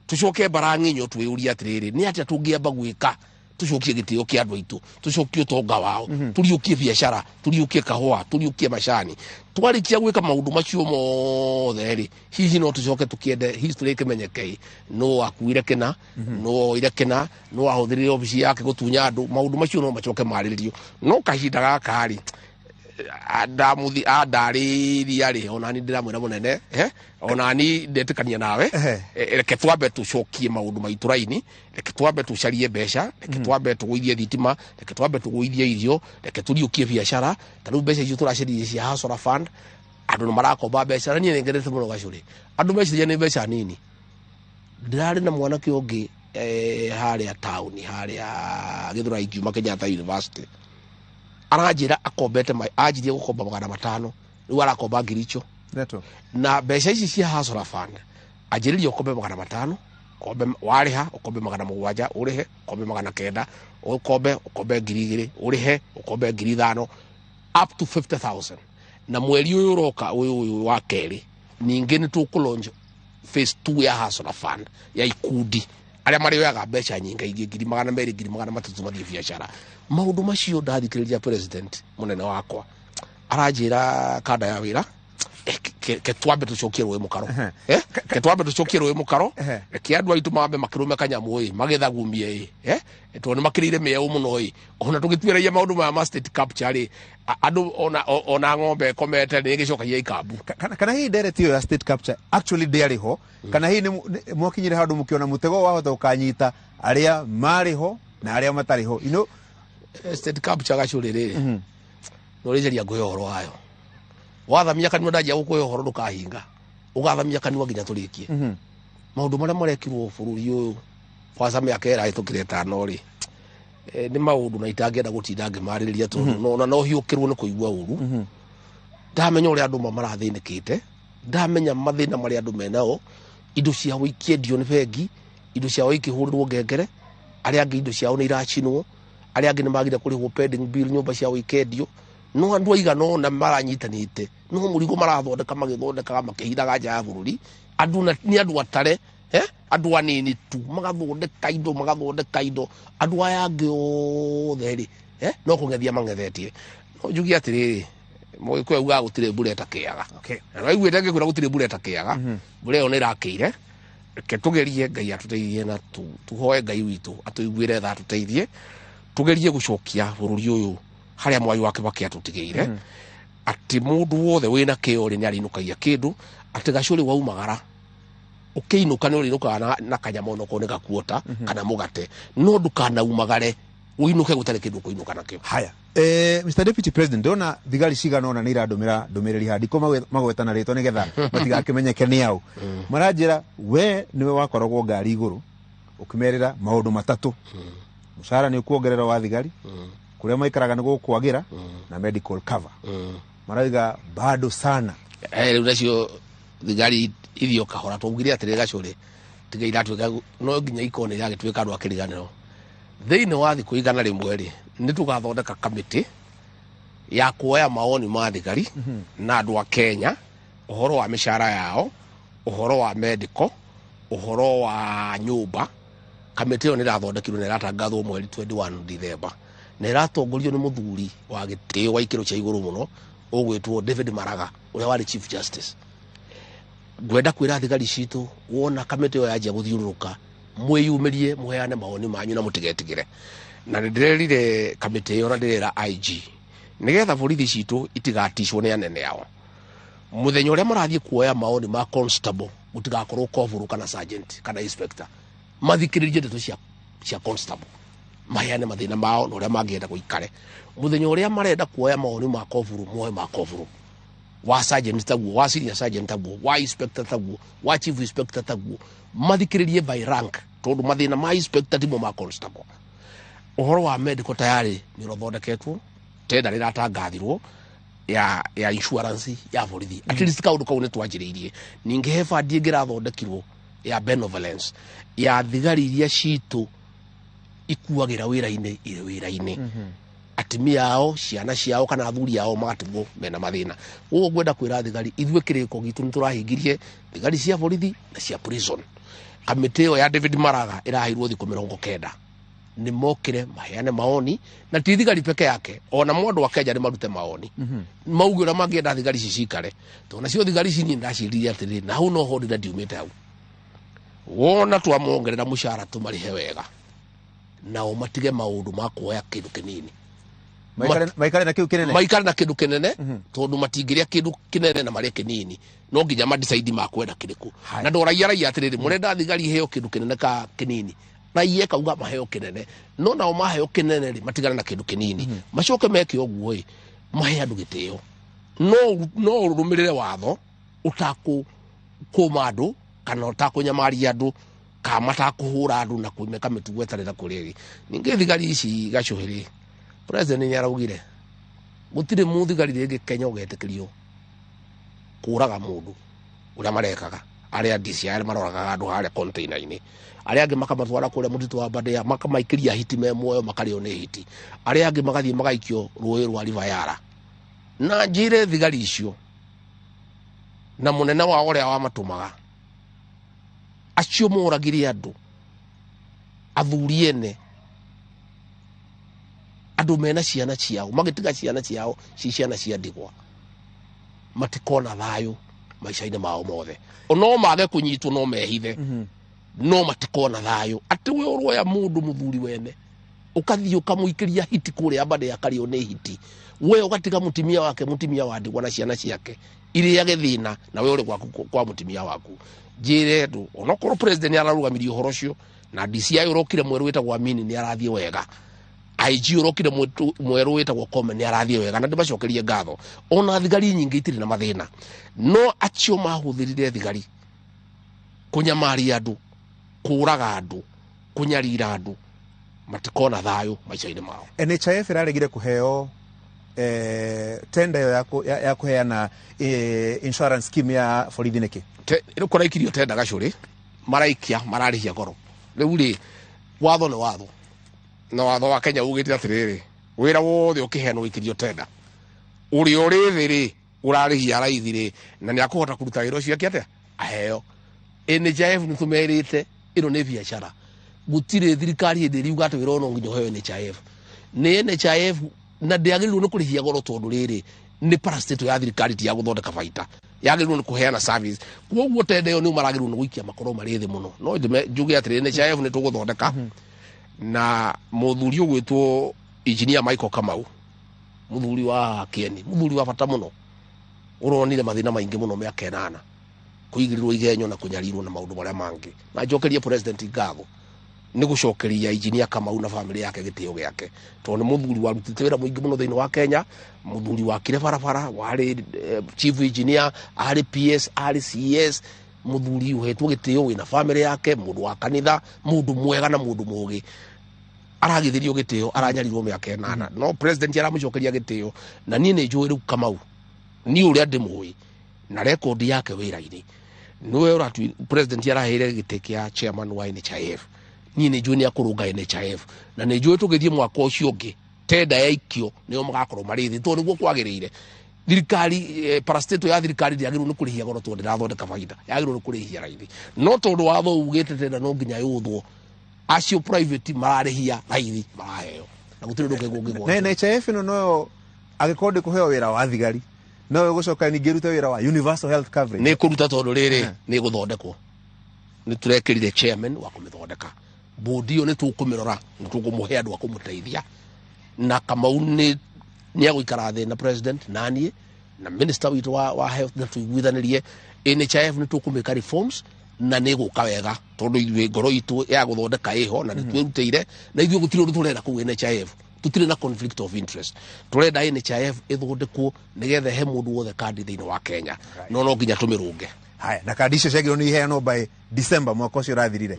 tucokie baranginyo twiuria atiriri ni atia tungiamba gwika tucokie gitio kia andu aitu tucokie utonga wao turiukie biashara turiukie kahua turiukie macani twarikia gwika maundu macio mothe ri hihi no tucoke tukiende history kimenyeke no akuire kena no ire kena no ahuthirire ofisi yake gutunya andu maundu macio no macoke mariririo no kahinda gaka ri ndamuthi andariria ri ona ni ndiramwira munene ona ni ndetikania nawe reke twambe tucokie maundu maitu raini reke twambe tucarie mbeca reke twambe tuguithie thitima reke twambe tuguithie irio reke turiukie biashara tariu mbeca icio turaciririe cia Hustler Fund andu no marakomba mbeca ni ngenderete muno gacuri andu meciria ni mbeca nini ndirari na mwanake ungi haria town haria Githurai Juma Kenyatta University aranjira akombete ajirie gukomba 500 riu arakomba ngiricho na mbeca ici cia Hustler Fund ajiririe ukombe 500 kombe wariha ukombe 700 urihe kombe 900 ukombe 2,000 urihe ukombe 5,000 up to 50,000 na mweri uyu uroka uyu wa keri ningi ni tukulonjo phase 2 ya Hustler Fund ya ikundi aria marioyaga mbeca nyinga ingi 200,000 2,300 mathie biashara maundu macio ndathikiriria president munene wakwa aranjira kada ya wira ke twambe tucokie ruwi mukaro ke twambe tucokie ruwi mukaro ke andu aitu mambe makirume kanyamu magethagumie to ni makirire meo muno ona tugitwiraia maundu ma state capture andu ona ng'ombe komete ni gicokagia ikambu kana hii direct ya state capture actually diari ho kana hii ni mwakinyire handu mukiona mutego wahota ukanyita aria mariho na aria matariho state capture gacuri riri no rijeria ngoyoro wayo wathamia kanwa ndajia gukuyo horo ndukahinga ugathamia kanwa nginya turikie maundu maria marekirwo bururi uyu kwanza miaka era itukire 5 ri ni maundu na itangienda gutinda ngimariria tondu no hiukirwo ni kuigua uru ndamenya uri andu marathinikite ndamenya mathina maria andu menao indo cia wikiendio ni bengi indo cia wikihurirwo ngengere aria angi indo ciao ni iracinwo aria angi ni magire kurihwo pending bill nyumba cia wikiendio no andu aigano na maranyitanite no murigo marathondeka magithondeka makihithaga nja ya bururi andu ni andu atare andu anini tu magathondeka indo andu aya angi othe ri no kungethia mangethetie no njugi atiriri moiko uga gutire mbura etakiaga na waiguite ngikwira gutire mbura etakiaga mbura yo ni rakire ke tugerie Ngai atuteithie na tuhoe Ngai witu atuiguire tha atuteithie tugerie gucokia bururi uyu haria mwai wake Kibaki atutigeire ati mundu wothe wina kiori ni arinukagia kindu ati gacuri waumagara ukiinuka ni urinuka na kanyamono ko ni gakuota kana mugate no ndukana umagare uinuke gutare kindu kuinuka nakio haya Mr Deputy President ndona thigari cigana ona ni irandomira ndomereri handiko magwetana ritwa ni getha matiga kimenyeke ni au maranjira we niwe wakoragwo ngari iguru ukimerera maundu matatu mushara ni ukuongerera wa thigari kuria maikaraga ni gukwagira na medical cover maraiga bado sana riu nacio thigari ithio kahora twugire atire gacuri tigaira tweka no nginya ikone yage tweka andu akiriganiro thiini wa thiku igana rimwe ri ni tugathondeka kamiti ya kuoya maoni ma thigari na andu a Kenya uhoro wa mishara yao uhoro wa medical uhoro wa nyumba kamiti yo ni rathondekirwo ni ratangathwo mweri 21 December na iratongorio ni muthuri wa gitio wa ikiro cha iguru muno ugwitwo David Maraga uria wari Chief Justice. Gwenda kwira thigari citu wona kamete yo yaje guthiururuka mwiyumirie muheane maoni manyu na mutigetigire na ndirerire kamete yo na ndirera IG nigetha borithi citu itigatishwo ni anene yao muthenya uria marathie kuoya maoni ma constable mutigakorwo kovuru kana sergeant kana inspector mathikiririe ndeto cia constable maheane mathina mao na uria mangienda guikare muthenya uria marenda kuoya maoni ma kovuru moe ma kovuru wa sergeant taguo wa senior sergeant taguo wa inspector taguo wa chief inspector taguo mathikiririe by rank tondu mathina ma inspector timo ma constable uhoro wa medical tayari ni rothondeketwo tenda riratangathirwo ya insurance ya borithi at least kaundu kau ni twanjiriirie ninge he fund ingirathondekirwo ya benevolence ya thigari iria citu ikuagira wira-ini ire wira-ini atimia ao ciana ciao kana athuri ao magatigwo mena mathina ugo gwenda kwira thigari ithwe kiriko gitu niturahingirie thigari cia borithi na cia prison kamite yo ya David Maraga irahirwo thiku 90 ni mokire maheane maoni na ti thigari peke yake ona mwandu wa Kenya ni marute maoni maugi ura mangienda thigari cicikare to na cio thigari cini ndaciriria atiri na hu no hodi na diumete hau wona twamongerera mushara tumarihe wega na o matige maundu ma kuoya kindu kinini maikare na kindu kinene tondu matingiria kindu kinene na maria kinini no nginya ma decide ma kwenda kiriku na ndoragia atiriri murenda thigari heo kindu kinene ka kinini na iye kauga maheo kinene no nao maheo kinene ri matigana na kindu kinini macoke meke oguo mahe andu gitio no rumirire watho utaku kumandu kana utakunyamaria andu ka matakuhura andu na kuimeka mitugo etarira kuriri ninge thigari ici gacuhiri president ni araugire gutire muthigari ringi Kenya ugetekirio kuraga mundu uria marekaga aria DCI maroraga andu haria container-ini aria angi makamatwara kuria mutitu wa Badea makamaikiria hiti me muoyo makario ni hiti aria angi magathie magaikio ruoyi rwa River Yara na njire thigari icio na munene wa uria wa matumaga acio muragire andu athuriene andu mena ciana ciao magitiga ciana ciao ciana cia ndigwa matikona thayo maisha-ini mao mothe ono mage kunyitwo no mehithe no matikona thayo ati we uroya mundu muthuri wene ukathie ukamuikiria hiti kuria Badea kario ni hiti we ugatiga mutimia wake mutimia wa ndigwa na ciana ciake iria githina na we uri kwa mutimia waku njire ndu onokorwo president ararugamirio horo cio na DCI urokire mweru wetagwo Amini ni arathie wega IG urokire mweru wetagwo Kome ni arathie wega na ndimacokerie ngatho ona thigari nyingi itiri na mathina no acio mahuthirire thigari kunyamaria andu kuraga andu kunyarira andu matikona thayo maisha-ini mao NHIF iraregire kuheo tenda ya kuheana insurance scheme ya borithi niki irukora ikirio tenda gacuri maraikia mararihia goro riu ri watho ni watho na watho wa Kenya ugite atiriri wira wothe ukiheanwo ikirio tenda uri thiri urarihia raithi ri na ni akuhota kuruta wira ucio atia aheo NHIF ni tumerite ino ni biashara gutire thirikari ndi riuga ati wira ono nginyo heo NHIF ni NHIF na ndiagirwo ni kurihia goro tondu riri ni parastate ya thirikari ti ya guthondeka baita yagirwo ni kuheana service kuoguo tenda yo ni maragirwo ni guikia makoro mari thi muno no njuge ati NHIF ni tuguthondeka na muthuri ugwitwo engineer Michael Kamau muthuri wa Kieni muthuri wa bata muno uronire mathina maingi muno miaka 8 kuigirirwo igenyo na kunyarirwo na maundu maria mangi na njokerie president ngatho ni gucokeria engineer Kamau na family yake gitio giake tondu muthuri wa rutite wira muingi muno thiini wa Kenya muthuri wa kire barabara wari chief engineer ari PS ari CS muthuri uhetwo gitio wina family yake mundu wa kanitha mundu mwega na mundu mugi aragithirio gitio aranyarirwo miaka 8 no president aramucokeria gitio na nie ni njui riu Kamau ni uria ndimui na record yake wira-ini niwe uratu president araheire gitikia chairman wa NHIF nie ni njui ni akurunga NHIF na ni njui tugithie mwaka ucio ungi tenda ya ikio nio magakorwo marithi to niguo kwagirire thirikari parastate ya thirikari ndiagirwo ni kurihia goro tondu ndirathondeka baita yagirwo ni kurihia raithi no tondu watho ugite tenda no nginya yuthwo acio private mararihia raithi maraheo na gutire nduke gungi na NHIF no agikonde kuheo wira wa thigari no gucoka ningi rute wira wa universal health coverage ni kuruta tondu riri ni guthondekwo ni turekirire chairman wa kumithondeka bodi yo ni tukumirora ni tukumuhe andu akumuteithia na Kamau ni aguikara thi na president nanie na minister witu wa health na tuiguithanirie NHIF ni tukumika reforms na ni guka wega tondu ithuĩ ngoro itu ya guthondeka iho na nitwirutire na ithuĩ gutire undu turenda ku NHIF tutire na conflict of interest turenda NHIF ithondekwo nigetha he mundu wothe kandi thiini wa Kenya no nginya tumirunge. Haya na kandi icio ciagirwo ni iheanwo by December mwaka ucio rathirire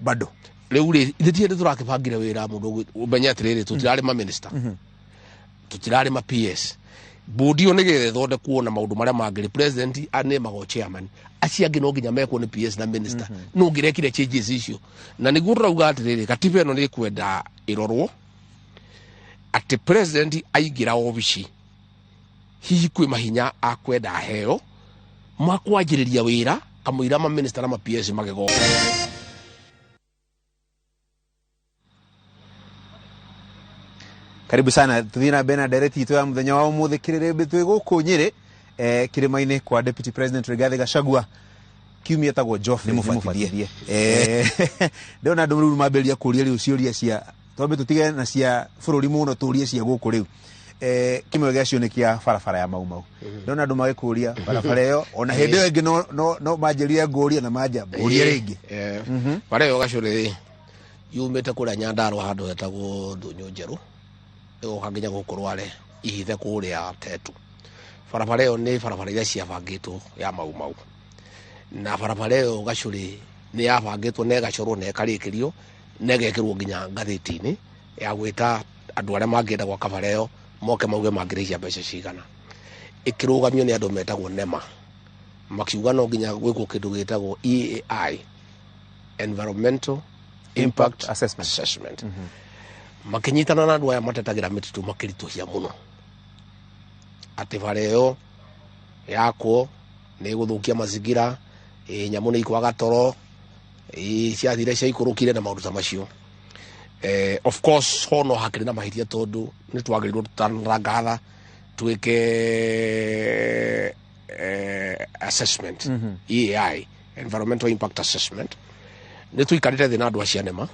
bado riu ri ithiĩ turakibangire wira mundu umenya atiriri tutirari ma minister tutirari ma PS bodi yo nigetha thondekwo na maundu maria mangiri president ane mago chairman aciangi no nginya mekwo ni PS na minister no ngirekire changes icio na niguo turauga atiriri katiba ino ni kwenda irorwo ati president aigira obici hihi kwi mahinya akwenda heo makwanjiriria wira kamuira ma minister na ma PS magego. Karibu sana tuthina bena direct itu ya muthenya wa umuthi kirire twi guku Nyeri kirimaine kwa deputy president Rigathi Gachagua kiumia tagwo Joffrey ni mufatithie ndona ndumuru maberia kuria riu ciuria cia tombe tutige na cia bururi muno turia cia guku riu kimwe gacio ni kia barabara ya Mau ndona ndu magikuria barabara iyo ona hindi yo ingi no manjiria nguria na manja nguria ringi bare yo gacuri yumite kuria Nyandarua handu hetagwo Ndunyu Njeru ukaginya gukurware ihithe kuria Tetu barabara iyo ni barabara iria ciabangitwo ya Mau na barabara iyo gacuri ni yabangitwo na gacorwo na ekarikirio na gekirwo nginya ngathiti-ini ya gwita andu aria mangienda gwa kabara iyo moke mauge mangirihia mbeca cigana ikirugamio ni andu metagwo NEMA makiuga no nginya gwikwo kindu gitagwo EAI Environmental Impact Assessment makinyitana na andu aya matetagira mititu makirituhia muno ati bara iyo yakwo ni guthukia mazingira nyamu ni ikwaga toro ciathire cia ikurukire na maundu ta macio. Of course hono hakiri na mahitia tondu ni twagirirwo tutanrangatha twike assessment EAI Environmental Impact Assessment ni tuikarite thina andu acia NEMA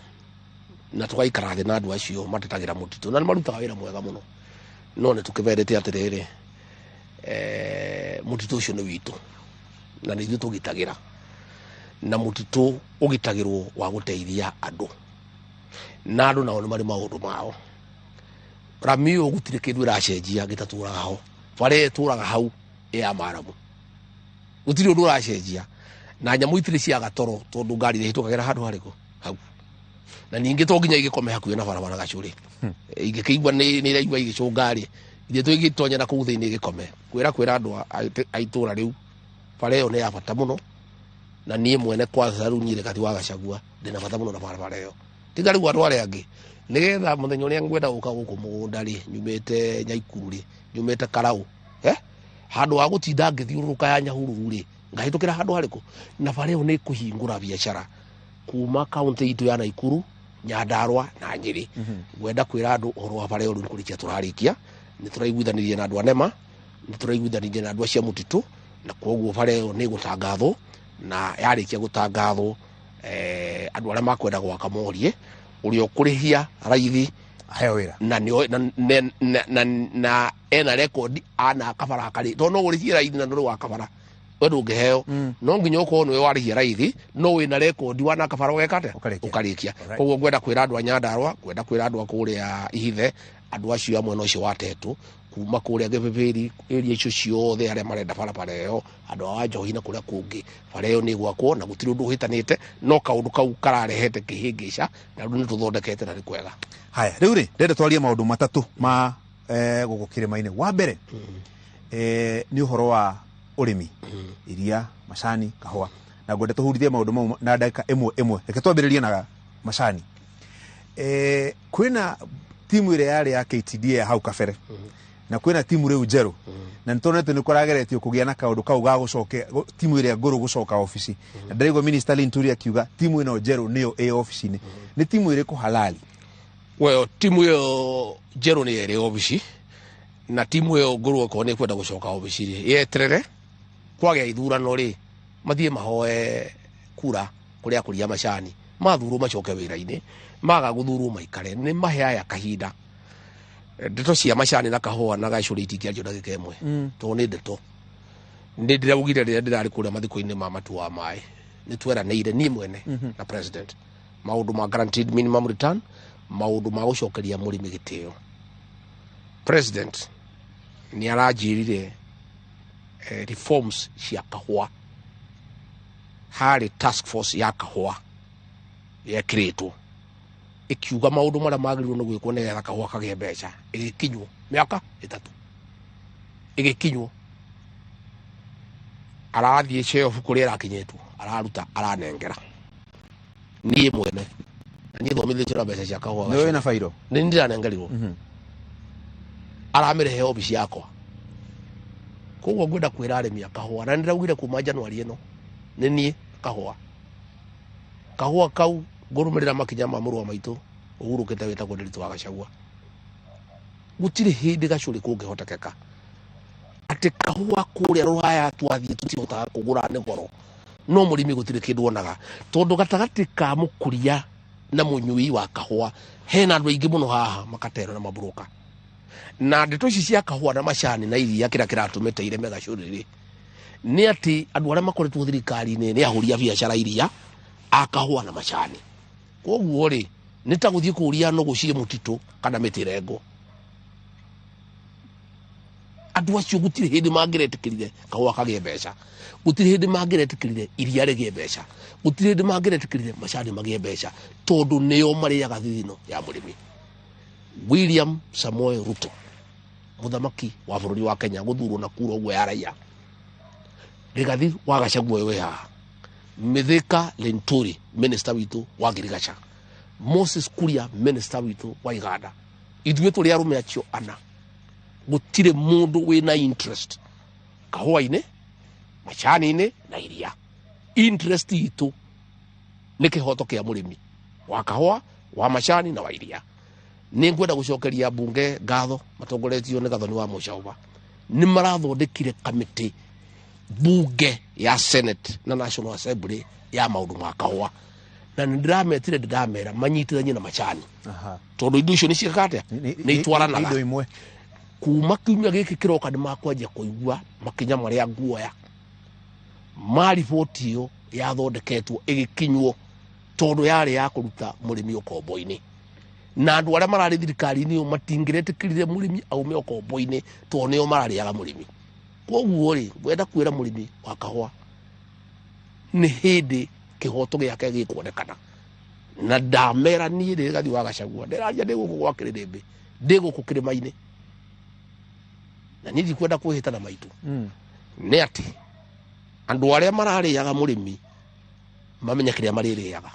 na tugaikara thina andu acio matetagira mutitu na marutaga wira mwega muno no ni tukiverete atiriri mutitu ucio ni witu na ni tugitagira na mutitu ugitagirwo wa guteithia andu na andu nao ni mari maundu mao ramio gutire kindu iracenjia gitaturaga ho bare turaga hau ya maramu gutire undu uracenjia na nyamu itire cia gatoro tondu ngari ihitukagira handu hariko hau na ningi to nginya igikome hakuye na barabara gacuri igikigwa ni iraigwa igicungari ithie twigitonya na kuu thiini igikome kwira andu aitura riu bare yo ni ya bata muno na nie mwene kwa zaru nyire kati wa Gachagua ndina bata muno na barabara yo tigari gwa tware angi nigetha muthenya uria ngwenda guka guku mugunda ri nyumite Nyaikuru ri nyumite Karau handu wa gutinda ngithiuruka ya Nyahururu ri ngahitukira handu hariku na bare yo ni kuhingura biashara kuma county itu ya Naikuru Nyandarua na Nyeri gwenda kwira andu horo wa bare yo ni kurikia turarikia ni turaiguithanirie na andu NEMA ni turaiguithanirie na andu acia mutitu na koguo bare yo ni gutangathwo na yarikia gutangathwo andu aria makwenda gwaka morie uri okurihia raithi haya wira na ena record ana kabara kari to no urihia raithi na ndoro wa kabara wedu ngeheo no nginya uko no warihia raithi no wina record wana kabara wekate ukarikia koguo ngwenda kwira andu Nyandarua ngwenda kwira andu akuria ihithe andu acio amwe no cio wa Tetu kuma kuria Githeri area icio ciothe aria marenda barabara iyo andu a Njohi na kuria kungi bara iyo ni gwakwo na gutiri undu hitanite no kaundu kau kararehete kihingisha na riu ni tuthondekete na ni kwega. Haya riu ri ndende twarie maundu matatu ma guku kirimaine wa mbere ni uhoro wa urimi iria macani kahua na ngwenda tuhurithie maundu mau na ndagika imwe reke twambiririe na macani kwina timu ile yale ya KTDA ya hau kabere na kwina timu riu njeru na ntonete ni kurageretio kugia na kaundu kau ga gucoke timu ile nguru gucoka ofisi na ndaigo minister Linturi akiuga timu ino njeru niyo office ni timu ile ku halali Well, timu yo Jero ni ere obici na timu yo nguru ko ne kwenda gucoka obici yeterere kwage ithurano ri mathie mahoe kura kuria kuria macani mathuru macoke wira-ini maga guthuru maikare ni mahaya kahinda ndeto cia macani na kahua na gacuri itingia njona gikemwe to ni ndeto ndi ndiraugire rira ndirari kuria mathiko-ini ma matu wa mai ni tweranire ni mwene na president maundu ma guaranteed minimum return maundu ma gucokeria murimi gitio president ni arajirire reforms cia kahua hari task force ya kahua yekiritwo ikiuga maundu maria magiriirwo ni gwikwo nigetha kahua kagie mbeca igikinywo miaka 3 igikinywo arathie chef kuria rakinyetwo araruta aranengera ni mwene ni thomithĩtio na mbeca cia kahua nĩ na fairo ni ndiranengerirwo aramĩrehe obici yakwa koguo ngwenda kwĩra arĩmi a kahua na ndĩraugire kuma Januari ĩno nĩ niĩ kahua kau ngũrũmĩrĩra makinya ma mũrũ wa maitũ ũhurũkĩte wĩtagwo Nderitu wa Gachagua gũtirĩ hĩndĩ gacũrĩ kũngĩhotekeka atĩ kahua kũrĩa Rũraya twathiĩ tũtihotaga kũgũra nĩ goro no mũrĩmi gũtirĩ kĩndũ onaga tondũ gatagatĩ ka mũkũria na mũnyui wa kahua hena andũ aingĩ mũno haha makatero na mabroka na ndeto ici cia kahua na macani na iria kira kiratumĩte ireme gacũrĩ nĩ atĩ andũ arĩa makoretwo thirikari-inĩ nĩ ahũri a biacara iria a kahua na macani koguo rĩ nĩ ta gũthiĩ kũria nũgũ ciĩ mũtitũ kana mĩtĩrengo andũ acio gũtirĩ hĩndĩ mangĩretĩkĩrire kahua kagĩe mbeca gũtirĩ hĩndĩ mangĩretĩkĩrire iria rĩgĩe mbeca gũtirĩ hĩndĩ mangĩretĩkĩrire macani magĩe mbeca tondũ nĩo marĩaga thithino ya mũrĩmi William Samoei Ruto muthamaki wa bũrũri wa Kenya gũthurwo na kura ũguo ya raia Rigathi wa Gachagua we haha Mithika Linturi minister witũ wa Girigacha Moses Kuria minister witũ wa Iganda ithuĩ tũrĩ arũme acio ana gũtirĩ mũndũ wĩna interest kahua-inĩ macani-inĩ na iria interest itũ nĩ kĩhoto kĩa mũrĩmi wa kahua wa macani na wa iria nĩ ngwenda gũcokeria mbunge ngatho matongoretio nĩ Gathoni wa Mũchauba nĩ marathondekire kamĩtĩ bunge ya Senate na National Assembly ya maũndũ ma kahua na ndĩrametire ndĩramera manyitithanie na macani tondũ indo icio nĩ ciĩkate nĩ itwaranaga indo imwe kuma kiumia gĩkĩ kĩroka nĩ makwanjia kũigua makinya marĩa nguoya mariboti ĩyo yathondeketwo ĩgĩkinywo tondũ yarĩ ya kũruta mũrĩmi ũkombo-inĩ na andũ arĩa mararĩ thirikari-inĩ ĩyo matingĩretĩkĩrire mũrĩmi aume ũkombo-inĩ tondũ nĩo mararĩaga mũrĩmi koguo rĩ ngwenda kwĩra mũrĩmi wa kahua nĩ hĩndĩ kĩhoto gĩake gĩkuonekana na ndamera niĩ Rigathi wa Gachagua ndĩraria ndĩ gũkũ gwa Kĩrĩndĩ ndĩ gũkũ kĩrĩma-inĩ na niĩ ndikwenda kwĩhĩta na maitũ nĩ atĩ andũ arĩa mararĩaga mũrĩmi mamenye kĩrĩa marĩrĩaga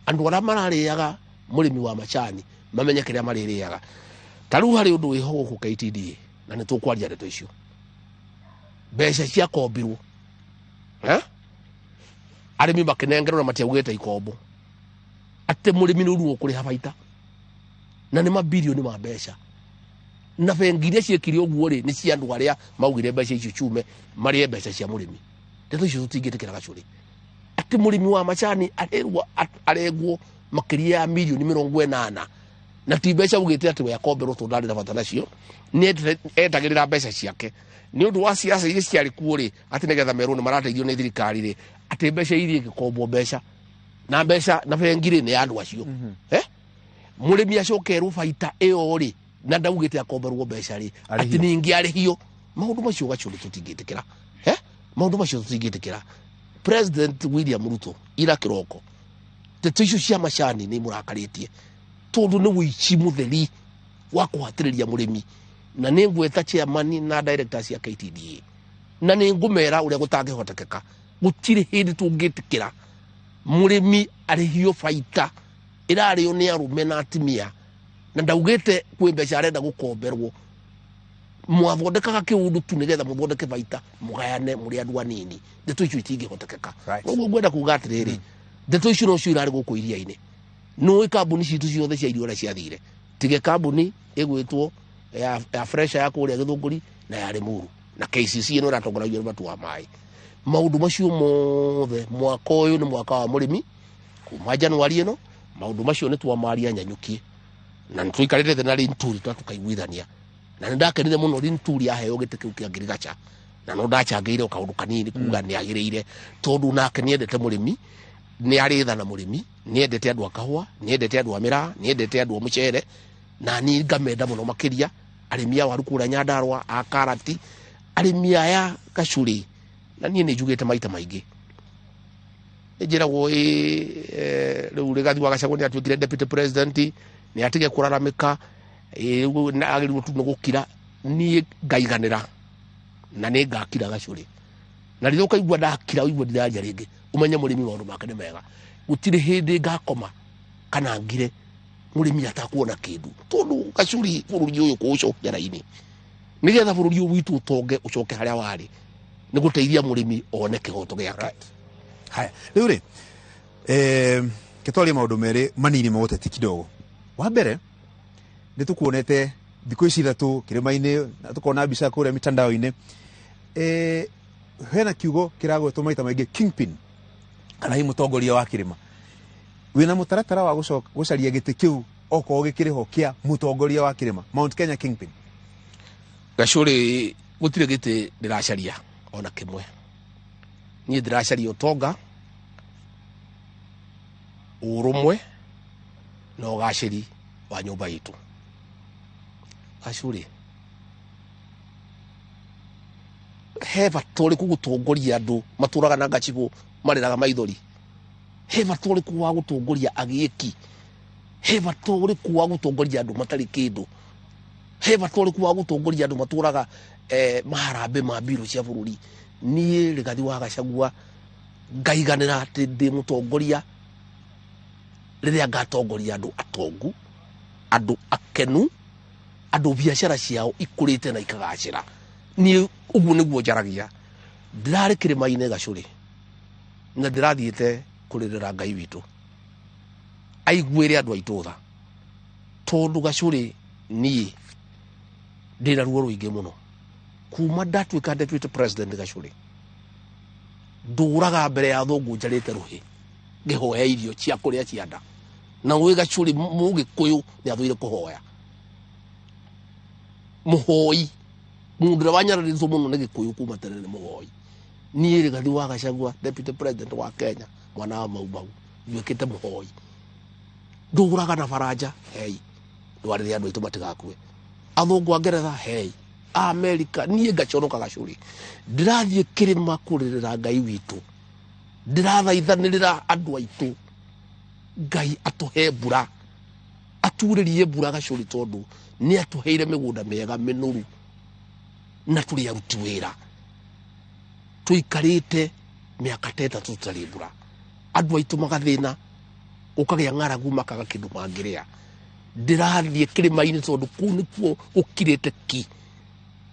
andũ arĩa mararĩaga mũrĩmi wa macani mamenye kĩrĩa marĩrĩaga ta rĩu harĩ ũndũ wĩho gũkũ KTDA na nĩ tũkwaria ndeto icio mbeca cia kombirwo arĩmi makĩnengerwo na matiaugĩte ikombo atĩ mũrĩmi nĩ ũruo kũrĩha baita na nĩ mabilioni ma mbeca na bengi iria ciekire ũguo rĩ nĩ cia andũ arĩa maugire mbeca icio ciume marĩe mbeca cia mũrĩmi ndeto icio tũtingĩtĩkĩra gacũrĩ atĩ mũrĩmi wa macani arengwo makĩria ya milioni 80 na ti mbeca ugĩte atĩ we akomberwo tondũ ndarĩ na bata nacio nĩ etagĩrĩra mbeca ciake nĩ ũndũ wa siasa iria ciarĩ kuo rĩ atĩ nĩgetha merwo nĩ marateithio nĩ thirikari rĩ atĩ mbeca iria igĩkombwo mbeca na bengi rĩ nĩ andũ acio mũrĩmi acokerwo baita ĩyo rĩ na ndaugĩte akomberwo mbeca rĩ atĩ ningĩ arĩhio maũndũ macio gacũrĩ tũtingĩtĩkĩra maũndũ macio tũtingĩtĩkĩra President William Ruto ira kĩroko ndeto icio cia macani nĩ mũrakarĩtie tondũ nĩ wĩici mũtheri wa kũhatĩrĩria mũrĩmi na nĩ ngweta chairman na directors ya KTDA na nĩ ngũmera ũrĩa gũtangĩhotekeka gũtirĩ hĩndĩ tũngĩtĩkĩra mũrĩmi arĩhio baita ĩrarĩo nĩ arũme na atimia na ndaugĩte kwĩ mbeca arenda gũkomberwo mwathondekaga kĩũndũ tu nĩgetha mũthondeke baita mũgayane mũrĩ andũ anini ndeto icio itingĩhotekeka ũguo ngwenda kuuga atĩrĩrĩ ndeto icio no cio irarĩ gũkũ iria-inĩ no kambuni citu ciothe cia irio cia thire tige kambuni igwitwo ya fresh ya kuria Githunguri na ya Limuru na KCC ino ratongoragio ni batu wa mai maundu macio mothe mwaka uyu ni mwaka wa murimi kuma Januari ino maundu macio ni twamaria Nyanyuki na nitwikarite na Linturi twatukaiguithania na ndakenire muno Linturi aheo gite kiu kia Girigacha na no ndachangeire kaundu kanini kuga ni agirire tondu nake ni endete murimi ni aritha na murimi ni endete andu akahwa ni endete andu amira ni endete andu mucere na ni ngamenda muno makiria arimia waru kura Nyandarua a karati arimia ya Gachuri na ni njugite maita maingi ejiragwo riu Rigathi wa Gachagua ni atwikire deputy president ni atige kuraramika na agirirwo tu gukira ni ngaiganira na ni ngakira Gachuri na ritho kaigua ndakira uigua ndiraja ringi umenye murimi maundu make ni mega gutire hindi ngakoma kana ngire murimi atakuona kindu tondu Gachuri bururi uyu kuucokia raini nigetha bururi uyu witu utonge ucoke haria wari ni guteithia murimi one kihoto giake. Haya riu ri kitwaria maundu meri manini maguteti kidogo wa mbere ni tukuonete thiku ici ithatu kirima-ini na tukona mbica kuria mitandao-ini hena kiugo kiragwetwo maita maingi kingpin kana hi mutongoria wa kirima wina mutaratara wa gucaria giti kiu oko gikiriho kia mutongoria wa kirima Mount Kenya kingpin. Gachuri gutire giti ndiracaria ona kimwe ni ndiracaria utonga urumwe na ugaciri wa nyumba yitu. Gachuri heva tole kugutongoria andu maturaga na gachigo mariraga maithori heva tole kuwa gutongoria agieki heva tole kuwa gutongoria andu matari kindu heva tole kuwa gutongoria andu maturaga maharambe ma biro cia bururi nie Rigathi wa Gachagua ngaiganira ati ndi mutongoria riria ngatongoria andu atongu andu akenu andu biashara ciao ikurite na ikagacira ni uguo niguo njaragia ndirari kirima-ini Gachuri na ndirathiite kuririra Ngai witu aiguire andu aitutha tondu Gachuri ni ndina ruo ruingi muno kuma ndatwika deputy president Gachuri nduraga mbere ya thungu njarite ruhi ngihoya irio cia kuria cianda na we Gachuri mugikuyu ni athuire kuhoya muhoi mundu wanyararizo muno ne gikuyu kuma tene ne muhoi ni Rigathi wa Gachagua deputy president wa Kenya mwana wa Maumau yekete muhoi nduraga na faraja hey ndwarire andu itu matigakue athungu Ngeretha hey America ni ngaconoka Gachuri ndirathie kirima kuririra Ngai witu ndirathaithanirira andu aitu Ngai atuhe mbura aturirie mbura Gachuri tondu ni atuheire migunda mega minuru na tuli aruti wira tuikarite miaka 3 tutari mbura andu aitu magathina ukagia ng'aragu makaga kindu mangiria ndirathie kirima-ini tondu ku nikuo ukirite ki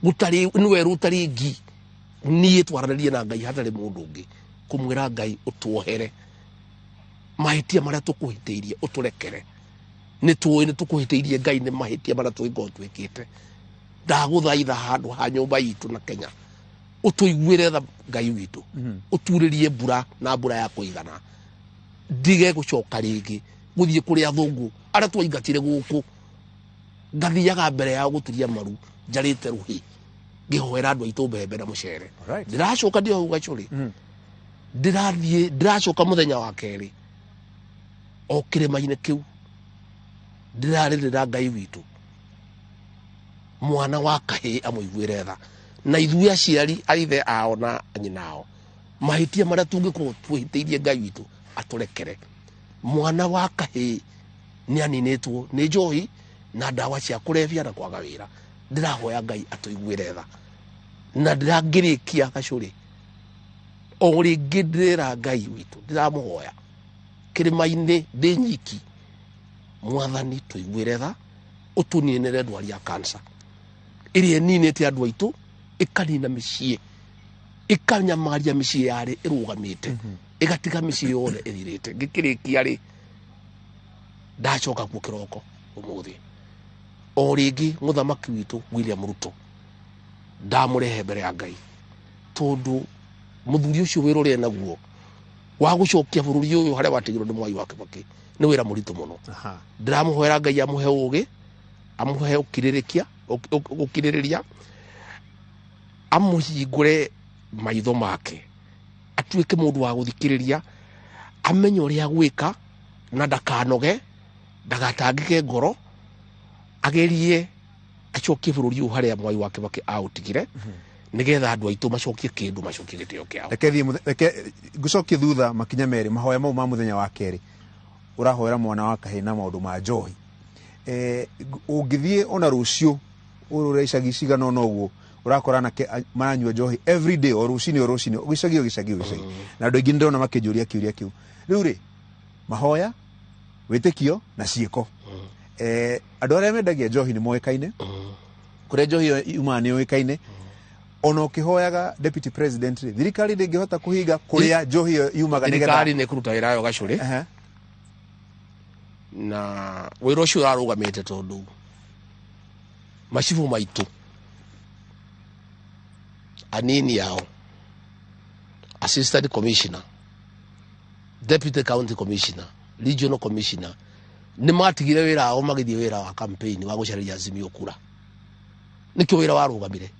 gutari niwe rutari ngi nie twaranarie na Ngai hatari mundu ungi kumwira Ngai utuohere mahitia maria tukuhiteirie uturekere ni tukuhiteirie Ngai ni mahitia maria twingo twikite ndaguthaitha handu ha nyumba yitu na Kenya utuiguire tha Ngai witu uturirie mbura na mbura ya kuigana ndige gucoka ringi guthie kuri athungu aria twaingatire guku ngathiaga mbere ya guturia maru njarite ruhi ngihoera andu aitu mbembe na mucere ndiracoka ndio Gachuri ndiracoka muthenya wa keri o kirima-ini kiu ndiraririra Ngai witu mwana wa kahi amuiguire tha na ithuia ciari aithe ao na nyinao mahitia maria tungikorwo twihiteirie Ngai witu aturekere mwana wa kahi ni aninitwo ni njohi na ndawa cia kurevia na kwaga wira ndirahoya Ngai atuiguire tha na ndirangirikia Gachuri o ringi ndira Ngai witu ndiramuhoya kirima-ini ndi nyiki mwathani tuiguire tha utuninire ndwari ya cancer iria ninite andu aitu ikanina micii ikanyamaria micii yari irugamite igatiga micii yone ithirite ngikirikia ri ndacoka ku kiroko umuthi o ringi muthamaki witu William Ruto ndamurehe mbere ya Ngai tondu muthuri ucio wira uri naguo wa gucokia bururi uyu haria watigirwo ni Mwai wa Kibaki ni wira muritu muno ndiramuhoera Ngai amuhe ugi amuhe ukiririria amuhingure maitho make atuike mundu wa guthikiriria amenye uria gwika na ndakanoge ndagatangike ngoro agerie acokie bururi uyu haria Mwai wa Kibaki autigire nigetha andu aitu macokie kindu macokie gitio kiao reke gucokie thutha makinya meri mahoya mau ma muthenya wa keri urahoera mwana wa kahina maundu ma njohi ungithie ona rucio urureicagi cigana no guo urakora na maranyua njohi every day o rucini gicagi na andu aingi ndona makijuria kiuria kiu riu ri mahoya witikio na ciiko andu aria mendagia njohi ni moikaine kuria njohi yuma ni oikaine ono kihoyaga deputy president thirikari ndingihota kuhinga kuria njohi yumaga nigetha thirikari ni kuruta wira yo gacuri na wira ucio ararugamite tondu macibu maitu anini yao assistant commissioner deputy county commissioner regional commissioner ni matigire wira ao magithie wira wa campaign wa gucaria Azimio kura nikio wira warugamire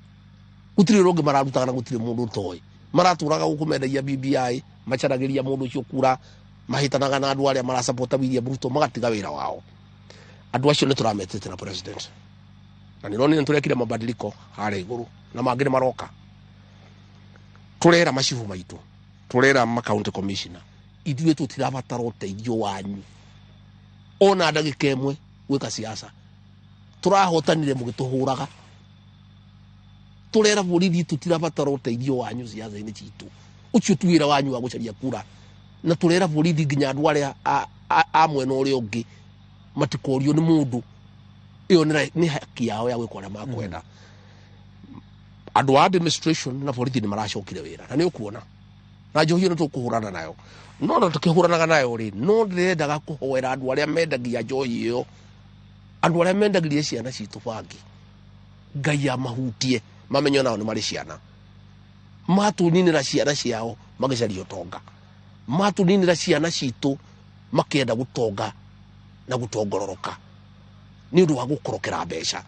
gutire ronge mararutaga na gutire mundu toy maraturaga gukumendagia BBI macaragiria mundu ucio kura mahitanaga na andu aria mara support William Ruto magatiga wira wao andu acio ni turametete na president na nironi nturekire mabadiliko hare iguru na mangire maroka turera macibu maitu turera county commissioner ithuĩ tutirabatara uteithio wanyu ona ndagika imwe gwika siasa turahotanire mugituhuraga turera borithi tutirabatara uteithio wanyu siasa-ini citu ucio tuwira wanyu wa gucaria kura na turera borithi nginya andu aria amwe no uri ungi matikorio ni mundu iyo ni haki yao ya gwikora makwenda andu administration na borithi ni maracokire wira na ni ukuona na njohi no tukuhurana nayo no tukihuranaga nayo ri no ndirendaga kuhoera andu aria mendagia njohi iyo andu aria mendagirie ciana citu bangi Ngai amahutie mamenyo nao ni mari ciana matuninira ciana ciao magicario tonga matuninira ciana citu makienda gutonga na gutongororoka ni undu wa gukorokera mbeca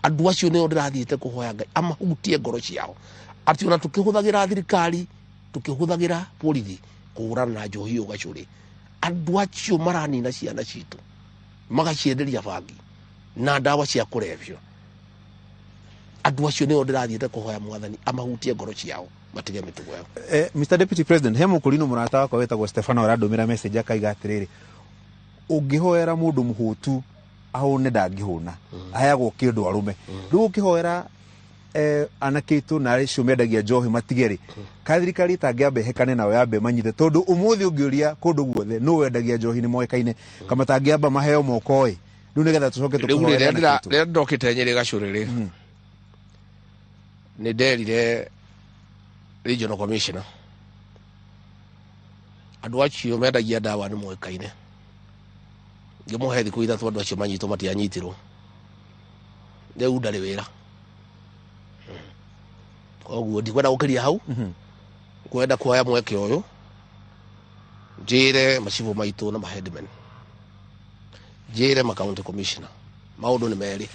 andu acio ni ndirathiite kuhoya Ngai amahutie ngoro ciao ati ona tukihuthagira thirikari tukihuthagira borithi kuhurana na njohi iyo gacuri andu acio maranina ciana citu magacienderia bangi na ndawa cia kurevyo andu acio ni ndirathiite kuhoya Mwathani amahutie ngoro ciao matige mitugo yao Mr Deputy President hemo kulino murata wako wetagwo Stefano aradumira message akaiga atiriri ungihoera mundu muhutu ahone ndangihuna ayagwo kindu arume riu ukihoera anakitu na acio mendagia njohi matigeri kathirikari tangiambe hekane nayo yambe manyite tondu umuthi ungiuria kundu guothe no wendagia njohi ni moekaine kama tangiamba maheo mokoi riu nigetha tucoke tukuhoera rä ndokite Nyeri gacuri ri ni nderire regional commissioner andu acio mendagia ndawa ni moekaine ngimuhe thiku ithatu andu acio manyitwo matianyitirwo riu ndari wira koguo ndikwenda gukiria hau kwenda kuoya mweke uyu njire macibu maitu na maheadman njire county commissioner maundu ni meri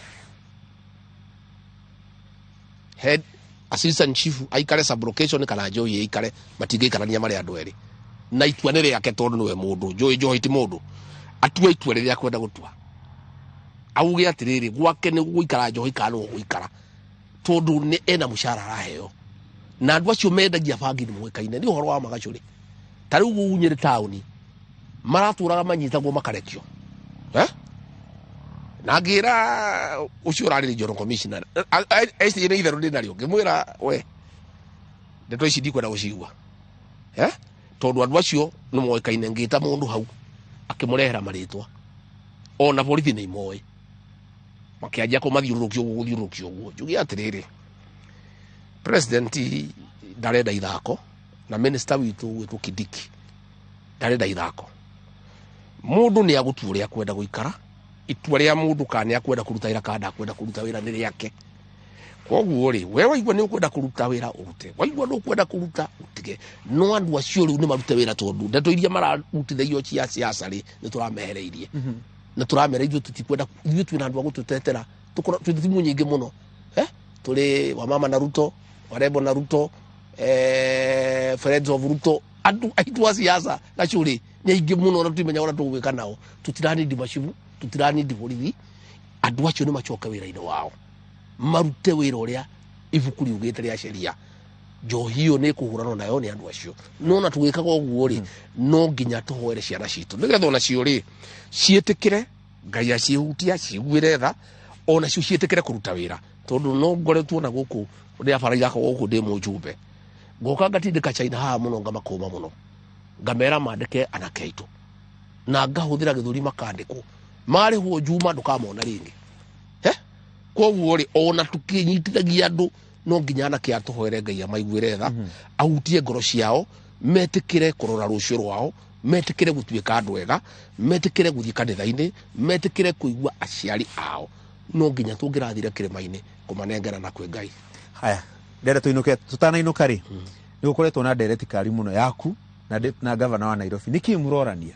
head assistant chief aikare sub location kana njohi aikare matingikarania mari andu eri na itua ni riake tondu niwe mundu njohi ti mundu atua itua riria kwenda gutua auge atiriri gwake ni guikara njohi kana guikara tondu ni ena mushara araheo na andu acio mendagia bangi ni mwekaine ni uhoro wa magacuri tariu Nyeri town maraturaga manyitagwo makarekio na ngira ucio rari regional commissioner ni itheru ndinario ngimwira we ndeto ici ndikwenda gucigua tondu andu acio ni mwekaine ngita mundu hau akimurehera maritwa ona borithi ni imoi makianjia kumathiurukio guo njugi atiriri president ndarenda ithako na minister witu Kindiki ndarenda ithako mundu ni agutua uria kwenda guikara itua ria mundu kana akwenda kuruta wira kana akwenda kuruta wira ni riake koguo ri we waigua ni ukwenda kuruta wira urute waigua ni ukwenda kuruta utige no andu acio riu ni marute wira tondu ndeto iria mararutithagio cia siasa ri ni turamehereirie na turamehereirie tutikwenda ithuĩ twina andu agututetera tukora twithimu nyingi muno tuli wa mama Naruto warebo Naruto Friends of Ruto andu aitwa siasa gacuri ni aingi muno na tumenya ora tugwika nao tutirani ndi macibu tutirani ndi borithi andu acio ni macoka wira-ini wao marute wira uria ibuku riugite ria sheria njohio ni kuhurana nayo ni andu acio no na tugikaga uguo ri no nginya tuhoere ciana citu nigetha ona cio ri cietikire ngai acihutia ciguire tha ona cio cietikire kuruta wira tondu no ngoretwo na guku ria baraiga ko guku ndi mujumbe ngoka ngatindika China ha muno ngamakoma muno ngamera mandike anakeitu na ngahuthira githuri makandiko mari ho juma ndukamona ringi koguo ri ona tukinyitithagia andu no nginya anake atuhoere ngai amaiguire tha ahutie ngoro ciao metikire kurora rucio rwao metikire gutuika andu ega metikire guthii kanitha-ini metikire kuigua aciari ao no nginya tungirathire kirima-ini kumanengera na kwe ngai haya ndere tuinuke tutanainũka ri ni gukoretwo na ndereti kari muno yaku na governor wa Nairobi niki murorania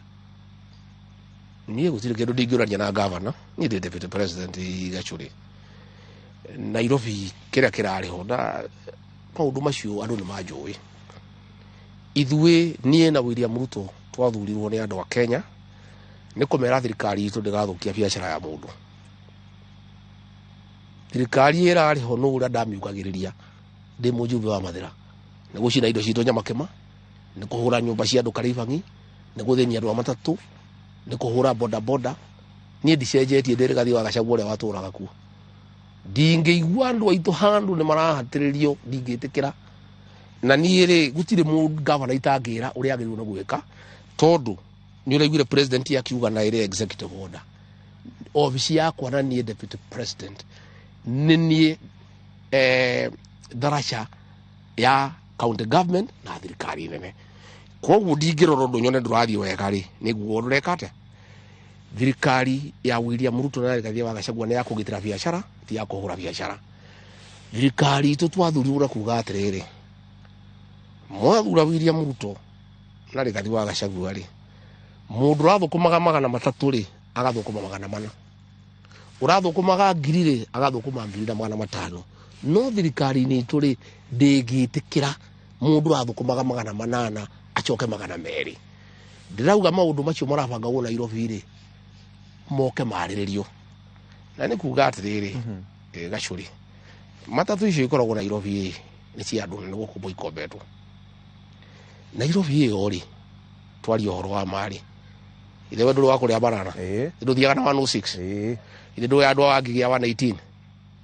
niĩ gũtirĩ kĩndũ ndingĩũrania na governor niĩ ndĩ deputy president gacuri Nairobi kĩrĩa kĩrarĩ ho na maũndũ macio andũ nĩ manjũĩ ithuĩ niĩ na William Ruto twathurirwo nĩ andũ a Kenya nĩ kũmera thirikari itũ ndĩgathũkia biacara ya mũndũ thirikari ĩrarĩ ho no ũrĩa ndamiugagĩrĩria ndĩ mũjumbe wa Mathira nĩ gũcina indo citũ Nyamakema nĩ kũhũra nyũmba cia andũ Karĩbangi nĩ gũthĩnia andũ a matatũ nĩ kũhũra boda boda niĩ ndicenjetie ndĩ Rigathi wa Gachagua ũrĩa watũraga kuo ndingĩigua andũ aitũ handũ nĩ marahatĩrĩrio ndingĩtĩkĩra na niĩ rĩ gũtirĩ mũndũ governor itangĩra ũrĩa agĩrĩirwo nĩ gwĩka tondu nĩ ũraiguire president akiuga na ĩrĩ executive order ofisi yakwa na niĩ deputy president nĩ niĩ daraca ya county government na thirikari nene koguo ndingĩrora ũndũ nyone ndũrathiĩ wega rĩ nĩguo ndũreka atĩa thirikari ya William Ruto na Rigathi wa Gachagua nĩ ya kũgitĩra biacara ti ya kũhũra biacara thirikari itũ twathurirwo kuuga atĩrĩrĩ mwathura William Ruto na Rigathi wa Gachagua rĩ mũndũ ũrathũkũmaga 300 rĩ agathũkũma 400 ũrathũkũmaga 1000 rĩ agathũkũma 2500 no thirikari-inĩ itũ rĩ ndĩngĩtĩkĩra mũndũ ũrathũkũmaga 800 acoke 200 ndirauga maũndũ macio marabangagwo Nairobi rĩ moke marĩrĩrio na nĩ kuuga atĩrĩrĩ gacuri matatũ icio ikoragwo Nairobi nĩ cia andũ nĩ gũkũ ikombetwo Nairobi ĩyo rĩ twaria ũhoro wa marĩ ithe wendo wa kũrĩa banana ndũthiaga na 106 ithe ndũ ya andũ a ngigĩ ya 118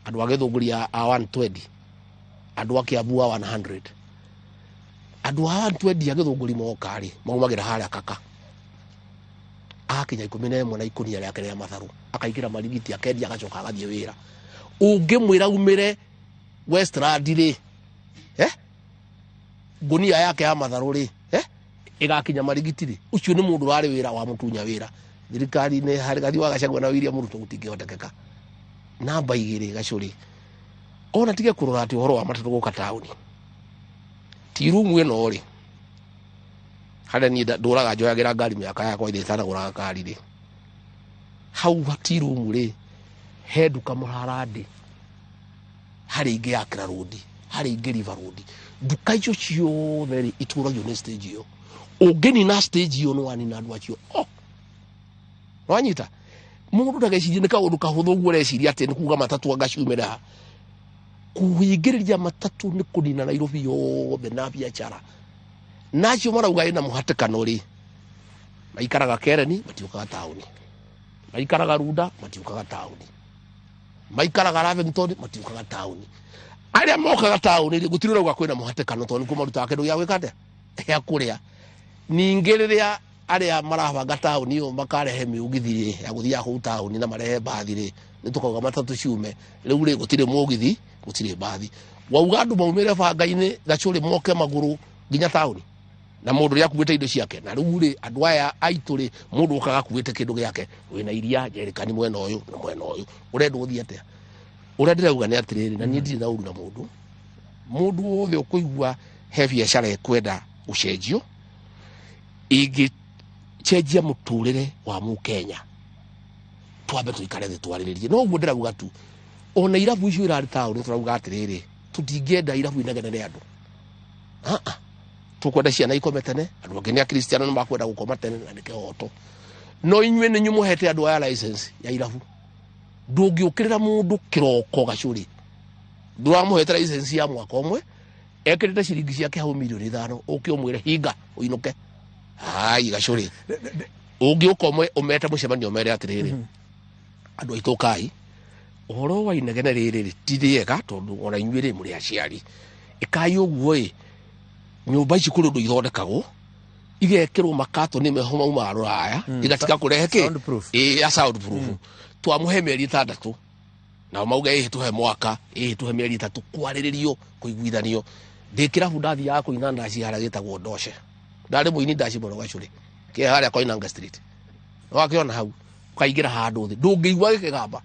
andũ a Gĩthũngũri a 120 andũ a Kiambu a 100 andũ a 120 a Gĩthũngũri moka rĩ maumagĩra harĩa Kaka akinya 11 na ikonia rĩake rĩa matharũ akaingĩra marigiti akendia agacoka agathiĩ wĩra ũngĩmwĩra umĩre Westland rĩ ngunia yake ya matharũ rĩ igakinya marigiti rĩ ucio nĩ mũndũ warĩ wĩra wa mũtunya wĩra thirikari-inĩ harĩ Rigathi wa Gachagua na William Ruto gũtingĩhotekeka namba 2 gacuri ona tige kũrora atĩ ũhoro wa matatũ gũka taũni ti rumu ĩno rĩ harĩa niĩ ndũraga njoyagĩra ngari mĩaka yakwa ithe itanagũraga ngari rĩ hau ti rumu rĩ he nduka Mũrarandi harĩ ingĩ ya Kira Road harĩ ingĩ River Road nduka icio ciothe rĩ itũragio nĩ stage ĩyo ũngĩnina stage ĩyo no wanina andũ acio wanyita mũndũ ndagecirie nĩ kaũndũ kahũthũ ũguo reciria atĩ nĩ kuuga matatũ agaciumĩra kuhingĩrĩria matatũ nĩ kũnina Nairobi yothe na biacara nacio marauga ĩna mũhatĩkano rĩ maikaraga Kereni matiũkaga taũni maikaraga Runda matiũkaga taũni maikaraga Lavington matiũkaga taũni arĩa mokaga taũni rĩ gũtirĩ ũrauga kwĩna mũhatĩkano tondũ kũmarutaga kĩndũ gĩa gwĩka atĩa ya kũrĩa ningĩ rĩrĩa arĩa marabanga taũni ĩyo makarehe mĩũgithi ya gũthiaga kũu taũni na marehe mbathi rĩ nĩ tũkauga matatũ ciume rĩu rĩ gũtirĩ mũgithi gũtirĩ mbathi wauga andũ maumĩre banga-inĩ gacũrĩ moke magũrũ nginya taũni na mundu ria kuwete indo ciake na riu ri andu aya aitu ri mundu ukaga kuwete kindu giake wina iria jerikani mwena uyu na mwena uyu urenda uthie atia uria ndirauga ni atiriri na nie ndiri na uru na mundu wothe ukuigua he biacara ekwenda ucenjio igi cenjia muturire wa Mukenya twambe tuikare thi twariririe no guo ndirauga tu ona irabu icio irari tauri turauga atiriri tutingenda irabu inegene andu tukwenda ciana ikome tene andu angĩ nĩ a Kristiano no makwenda gũkoma tene na nĩ kĩhoto no inyuĩ nĩ nyumuhete andu aya license ya irabu ndũngĩũkĩrĩra mũndũ kĩroko gacũrĩ ndũramũhete license ya mwaka ũmwe ekĩrĩte ciringi ciake hau milioni 5 ũkĩomwĩre hinga ũinũke ai gacũrĩ ũngĩũka ũmete mũcemanio ũmere atĩrĩrĩ andu aitũ kai ũhoro wa inegene rĩrĩ ti rĩega tondũ ona inyuĩ rĩ mũrĩ aciari ikai ũguo nyumba ici kũrĩ ũndũ ithondekagwo igekĩrwo makatoni meho mauma Rũraya igatika kũrehe kĩ soundproof twamũhe mĩeri 6 na mauga tuhe mwaka tuhe mĩeri 3 kwarĩrĩrio kũiguithanio ndĩkĩrabu ndathiaga kũina ndaci harĩa gĩtagwo Ndoshe ndarĩ mũini ndaci mũno gacũrĩ kĩ harĩa Koinange Street wakĩona hau kaingĩra handũ thĩ ndũngĩigua gĩkĩgamba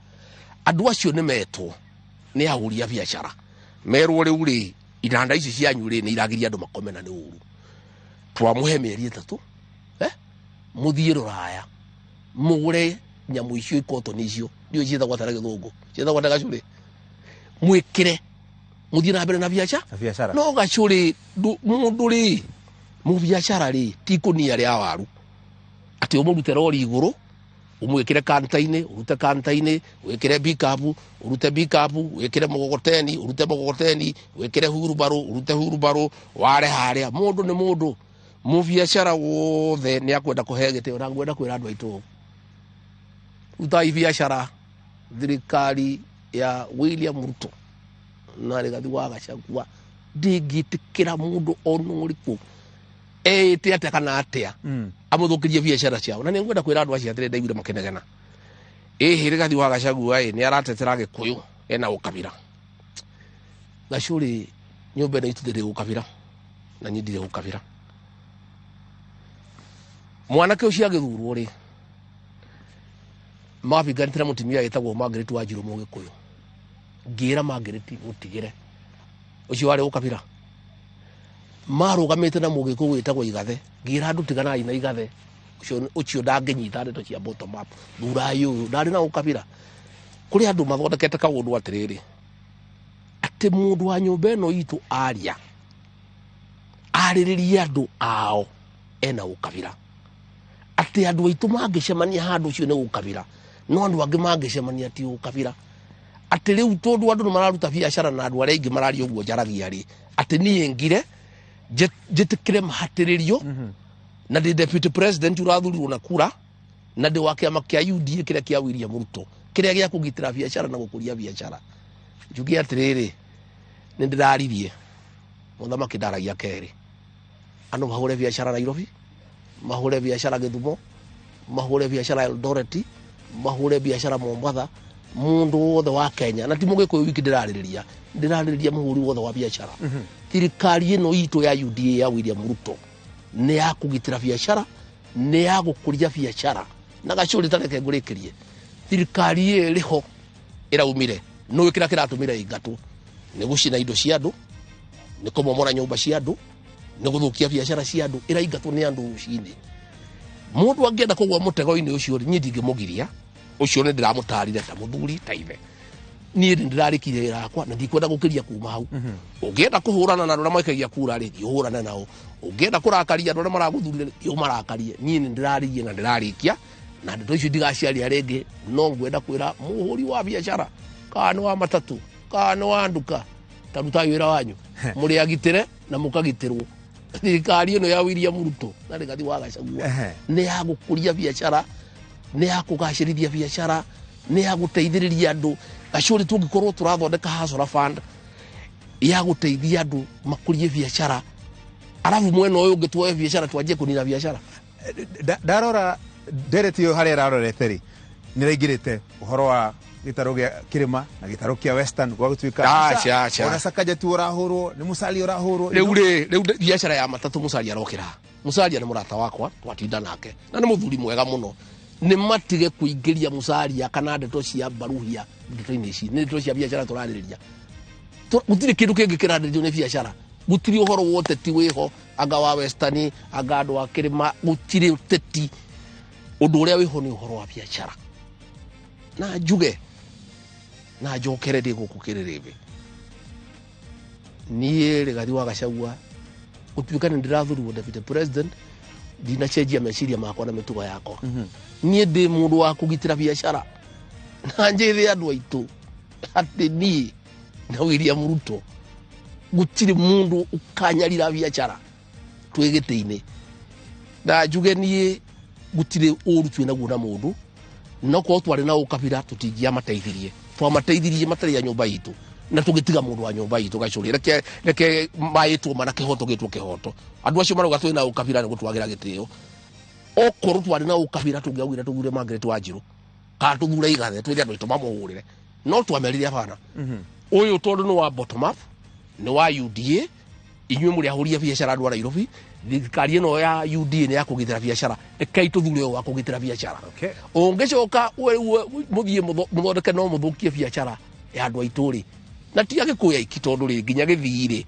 andu acio nĩ metwo nĩ ahũri a biacara merwo rĩu rĩ inanda ici cianyu rĩ nĩ iragiria andu makomena nĩ uru twamũhe mĩeri 3 muthie Rũraya mugure nyamu icio ikotoni icio ndio ciethagwo atara gĩthũngũ ciethagwo na gacũrĩ mwĩkĩre muthie na mbere na biacara no gacũrĩ mundu rĩ mu biacara rĩ ti kũnia rĩa waru atĩ ũmũrute rori igũrũ umwikire kantaine urute kantaine wekire bikabu urute bikabu wekire mogoteni urute mogoteni wekire hurubaro urute hurubaro ware haria mundu ni mundu mu biacara wothe ni akwenda kuhegete ona ngwenda kwira andu aitu utai biacara thirikari ya William Ruto na Rigathi wa Gachagua ndigitikira mundu onuriku ete atia kana atia amuthukirie biacara ciao na ningwenda kwira andu acio atire ndaigire makenegena Rigathi wa Gachagua ni aratetera Gikuyu ena ukabira gacuri nyumba ni itudire ukabira na nyindire ukabira mwanake ucio agithurwo ri mabigantira mutimia yetagwo Margaret Wanjiru mu Gikuyu ngira Margaret mutigire ucio wari ukabira marugamite na Mugikuyu wetagwo Igathe ngira andu tiganai na Igathe ucio ndangenyita ndeto cia bottom up thurayo ndari na ukabira kuri andu mathondekete kaundu atiriri ati mundu wa nyumba eno itu aria aririria andu ao ena ukabira ati andu aitu mangicemania handu ucio ne ukabira no andu angi mangicemania ti ukabira ati riu tondu andu mararuta biacara na andu aria ingi marari uguo jaragia ri ati nie ngire jetikire mahatiririo na the deputy president urathurirwo na kura na ndi wa kiama kia UDA kiria kia William Ruto kiria gia kugitira biacara na gukuria biacara njugi atiriri ni ndiraririe muthamaki ndaragia keri andu mahure biacara Nairobi mahure biacara Githumo mahure biacara Eldoret mahure biacara Mombasa mundu wothe wa Kenya na ti Mugikuyu wiki ndiraririria muhuri wothe wa biacara thirikari ino itu ya UDA ya William Ruto ni ya kugitira biacara ni ya gukuria biacara na gacuri tareke ngurikirie thirikari iriho iraumire no wikira kiratumire ingatu ni gucina indo cia andu ni komomora nyumba cia andu ni guthukia biacara cia andu iraingatu ni andu ucini mundu angienda kugwa mutego-ini ucio nyi ndingimugiria ucio ni ndiramutarire ta muthuri ta ithe ni ndirarikire yakwa na ndikwenda gukiria kuma hau ungienda kuhurana na andu maikagia kura ri uhurana nao ungienda kurakaria andu maraguthurire yo marakarie ni ndirarigie na ndirarikia na ndeto icio ndigaciaria ringi no ngwenda kwira muhuri wa biacara kana wa matatu kana wa nduka taruta wira wanyu muri agitire na mukagitirwo thirikari ino ya William Ruto na Rigathi wa Gachagua ni ya gukuria biacara ni ya kugacirithia biacara ni ya guteithiriria andu gacuri tungikorwo turathondeka hasora fund ya guteithia andu makurie biacara arabu mweno uyu ngitwoe biacara twanjie kunina biacara ndarora nderetio haria rarorete ri ni raigirite uhoro wa gitaro gia Kirima na gitaro kia Western gwa gutuika ona Sakaja tu urahurwo ni Musali urahurwo riu biacara ya matatu Musali arokira Musalia nĩ mũrata wakwa twatinda nake na nĩ mũthuri mwega mũno nĩ matige kuingĩria Musalia kana ndeto cia baruhia ndeto-inĩ ici nĩ ndeto cia biacara tũrarĩrĩria gũtirĩ kĩndũ kĩngĩ kĩrarĩrĩrio nĩ biacara gũtirĩ ũhoro wa ũteti wĩho anga wa Western anga andũ a Kĩrĩma gũtirĩ ũteti ũndũ ũrĩa wĩho nĩ ũhoro wa biacara na njuge na njokere ndĩ gũkũ Kĩrĩrĩmbĩ niĩ Rigathi wa Gachagua gũtuĩka nĩ ndĩrathurwo deputy president ndinacenjia meciria makwa na mĩtugo yakwa niĩ ndĩ mũndũ wa kũgitĩra biacara na njĩre andũ aitũ atĩ niĩ na William Ruto gũtirĩ mũndũ ũkanyarira biacara twĩgĩtĩ-inĩ na njuge niĩ gũtirĩ ũru twĩnaguo na mũndũ no kwa twarĩ na ũkabira tũtingia mateithirie twamateithirie matarĩ ya nyũmba itũ na tũgĩtiga mũndũ wa nyũmba itũ Gachuri reke maĩtwo mana kĩhoto gĩtwo kĩhoto andũ acio marauga twĩ na ũkabira nĩ gũtwagira gĩtĩo okorwo twarĩ na ũkabira tũngĩaugire tũthure Margaret Wanjiru kana tũthure Igathe twĩre andũ aitũ mamũhũrĩre no twamerire hapana ũyũ tondũ nĩ wa bottom up nĩ wa UDA inyuĩ mũrĩ ahũria biacara andũ a Nairobi thirikari ĩno ya UDA nĩ ya kũgitĩra biacara rekai tũthure ũyũ wa kũgitĩra biacara ũngĩcoka mũthiĩ mũthondeke no mũthũkie biacara ya andũ aitũ rĩ na ti Agĩkũyũ iki tondũ rĩ nginya Gĩthii rĩ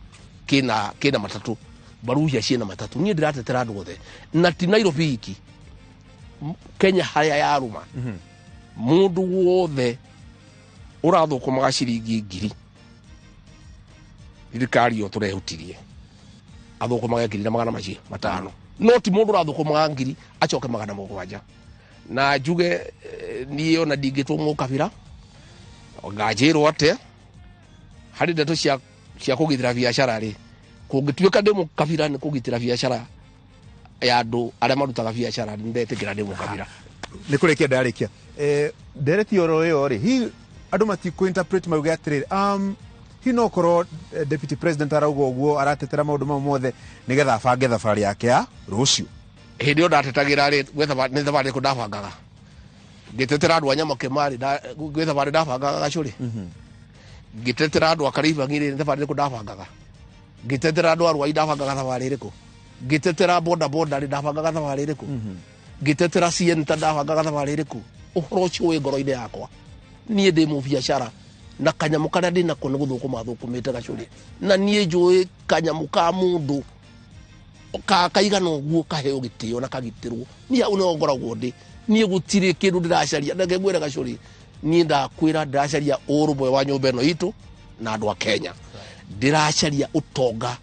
kĩna matatũ baruhia ciĩna matatũ niĩ ndĩratetera andũ othe na ti Nairobi iki Kenya harĩa yarũma mũndũ wothe ũrathũkũmaga ciringi 1000 thirikari yo tũrehutirie athũkũmaga 500 no ti mũndũ ũrathũkũmaga 1000 acoke 700 na njuge niĩ ona ndingĩtũmwo kabira ngajĩrwo atĩa harĩ ndeto cia kũgitĩra biacara rĩ kũngĩtuĩka ndĩ mũkabira nĩ kũgitĩra biacara ya andũ arĩa marutaga biacara ndetĩkĩra ndĩ mũkabira nĩ kũrĩkia ndarĩkia ndereti oro ĩyo rĩ hi andũ matikũinterpret mauge atĩrĩrĩ hi no korwo deputy president arauga ũguo aratetera maũndũ mamwe mothe nĩgetha abange thabarĩ yake ya rũciũ hĩndĩ ĩyo ndatetagĩra rĩ nĩ thabarĩ ĩrĩkũ ndabangaga ngĩtetera andũ a Nyamakemari gwĩ thabarĩ ndabangaga Gachuri ngĩtetera andũ a Karĩbangi nĩ thabarĩ ĩrĩkũ ndabangaga ngĩtetera andũ a Rwai ndabangaga thabarĩ ĩrĩkũ ngĩtetera boda rĩ ndabangaga thabarĩ ĩrĩkũ ngĩtetera Sienta ndabangaga thabarĩ ĩrĩkũ ũhoro ũcio wĩ ngoro-inĩ yakwa niĩ ndĩ mũbiacara na kanyamũ karĩa ndĩ nako nĩ gũthũkũma thũkũmĩte Gachuri na niĩ njũĩ kanyamũ ka mũndũ kaigana ũguo kaheo gĩtĩo na kagitĩrwo niĩ hau nĩho ngoragwo ndĩ niĩ gũtirĩ kĩndũ ndĩracaria ndeke ngwĩre Gachuri niĩ ndakwĩra ndĩracaria ũrũmwe wa nyũmba ĩno itũ na andũ a Kenya ndĩracaria ũtonga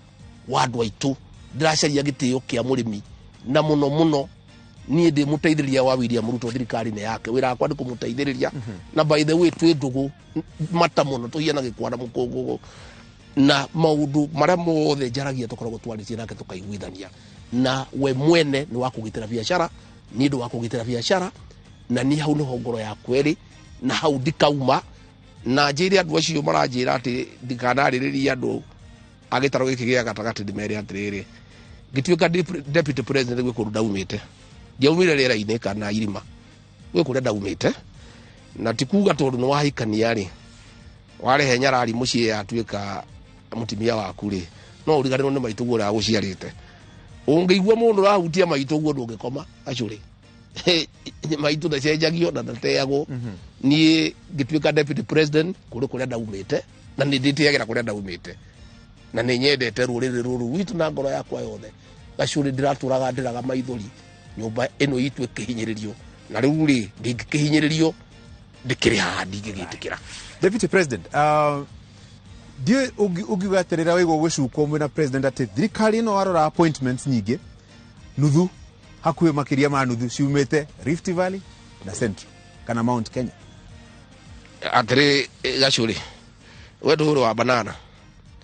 wa andũ aitũ ndĩracaria gĩtĩo kĩa mũrĩmi na mũno niĩ ndĩ mũteithĩrĩria wa William Ruto thirikari-inĩ yake wĩra wakwa nĩ kũmũteithĩrĩria na by the way twĩ ndũgũ mata mũno tũhiana gĩkwana mũkũngũgũ na maũndũ marĩa mothe njaragia tũkoragwo twarĩtie nake tũkaiguithania na we mwene nĩ wa kũgitĩra biacara nĩ ndũ wa kũgitĩra biacara na niĩ hau nĩho ngoro yakwa ĩrĩ na hau ndikauma na njĩre andũ acio maranjĩra atĩ ndikanarĩrĩria andũ a gĩtarũ gĩkĩ gĩa gatagatĩ ndĩmere atĩrĩrĩ ngĩtuĩka deputy president gwĩ kũndũ ndaumĩte ndiaumire rĩera-inĩ kana irima gwĩ kũrĩa ndaumĩte na ti kuga tondũ nĩ wahikania rĩ warehe nyarari mũciĩ yatuĩka mũtumia waku rĩ no ũriganĩrwo nĩ maitũguo ũrĩa agũciarĩte ũngĩigua mũndũ ũrahutia maitũguo ndũngĩkoma Gachuri maitũ ndacenjagio na ndateagwo niĩ ngĩtuĩka deputy president kũrĩa ndaumĩte na nĩ ndĩtĩagĩra kũrĩa ndaumĩte na nĩ nyendete rũrĩrĩ rũrũ rwitũ na ngoro yakwa yothe Gachuri ndĩratũraga ndĩraga maithori nyũmba ĩno itũ ĩkĩhinyĩrĩrio na rĩu rĩ ndĩngĩkĩhinyĩrĩrio ndĩkĩrĩ haha ndingĩgĩtĩkĩra deputy president ndiũ ũngiuga atĩrĩra waigua gũcukwo mwĩna president atĩ thirikari ĩno warora appointments nyingĩ nuthu hakuhĩ makĩria ma nuthu ciumĩte Rift Valley na Central kana Mount Kenya atĩrĩ Gachuri we ndũrĩ wa banana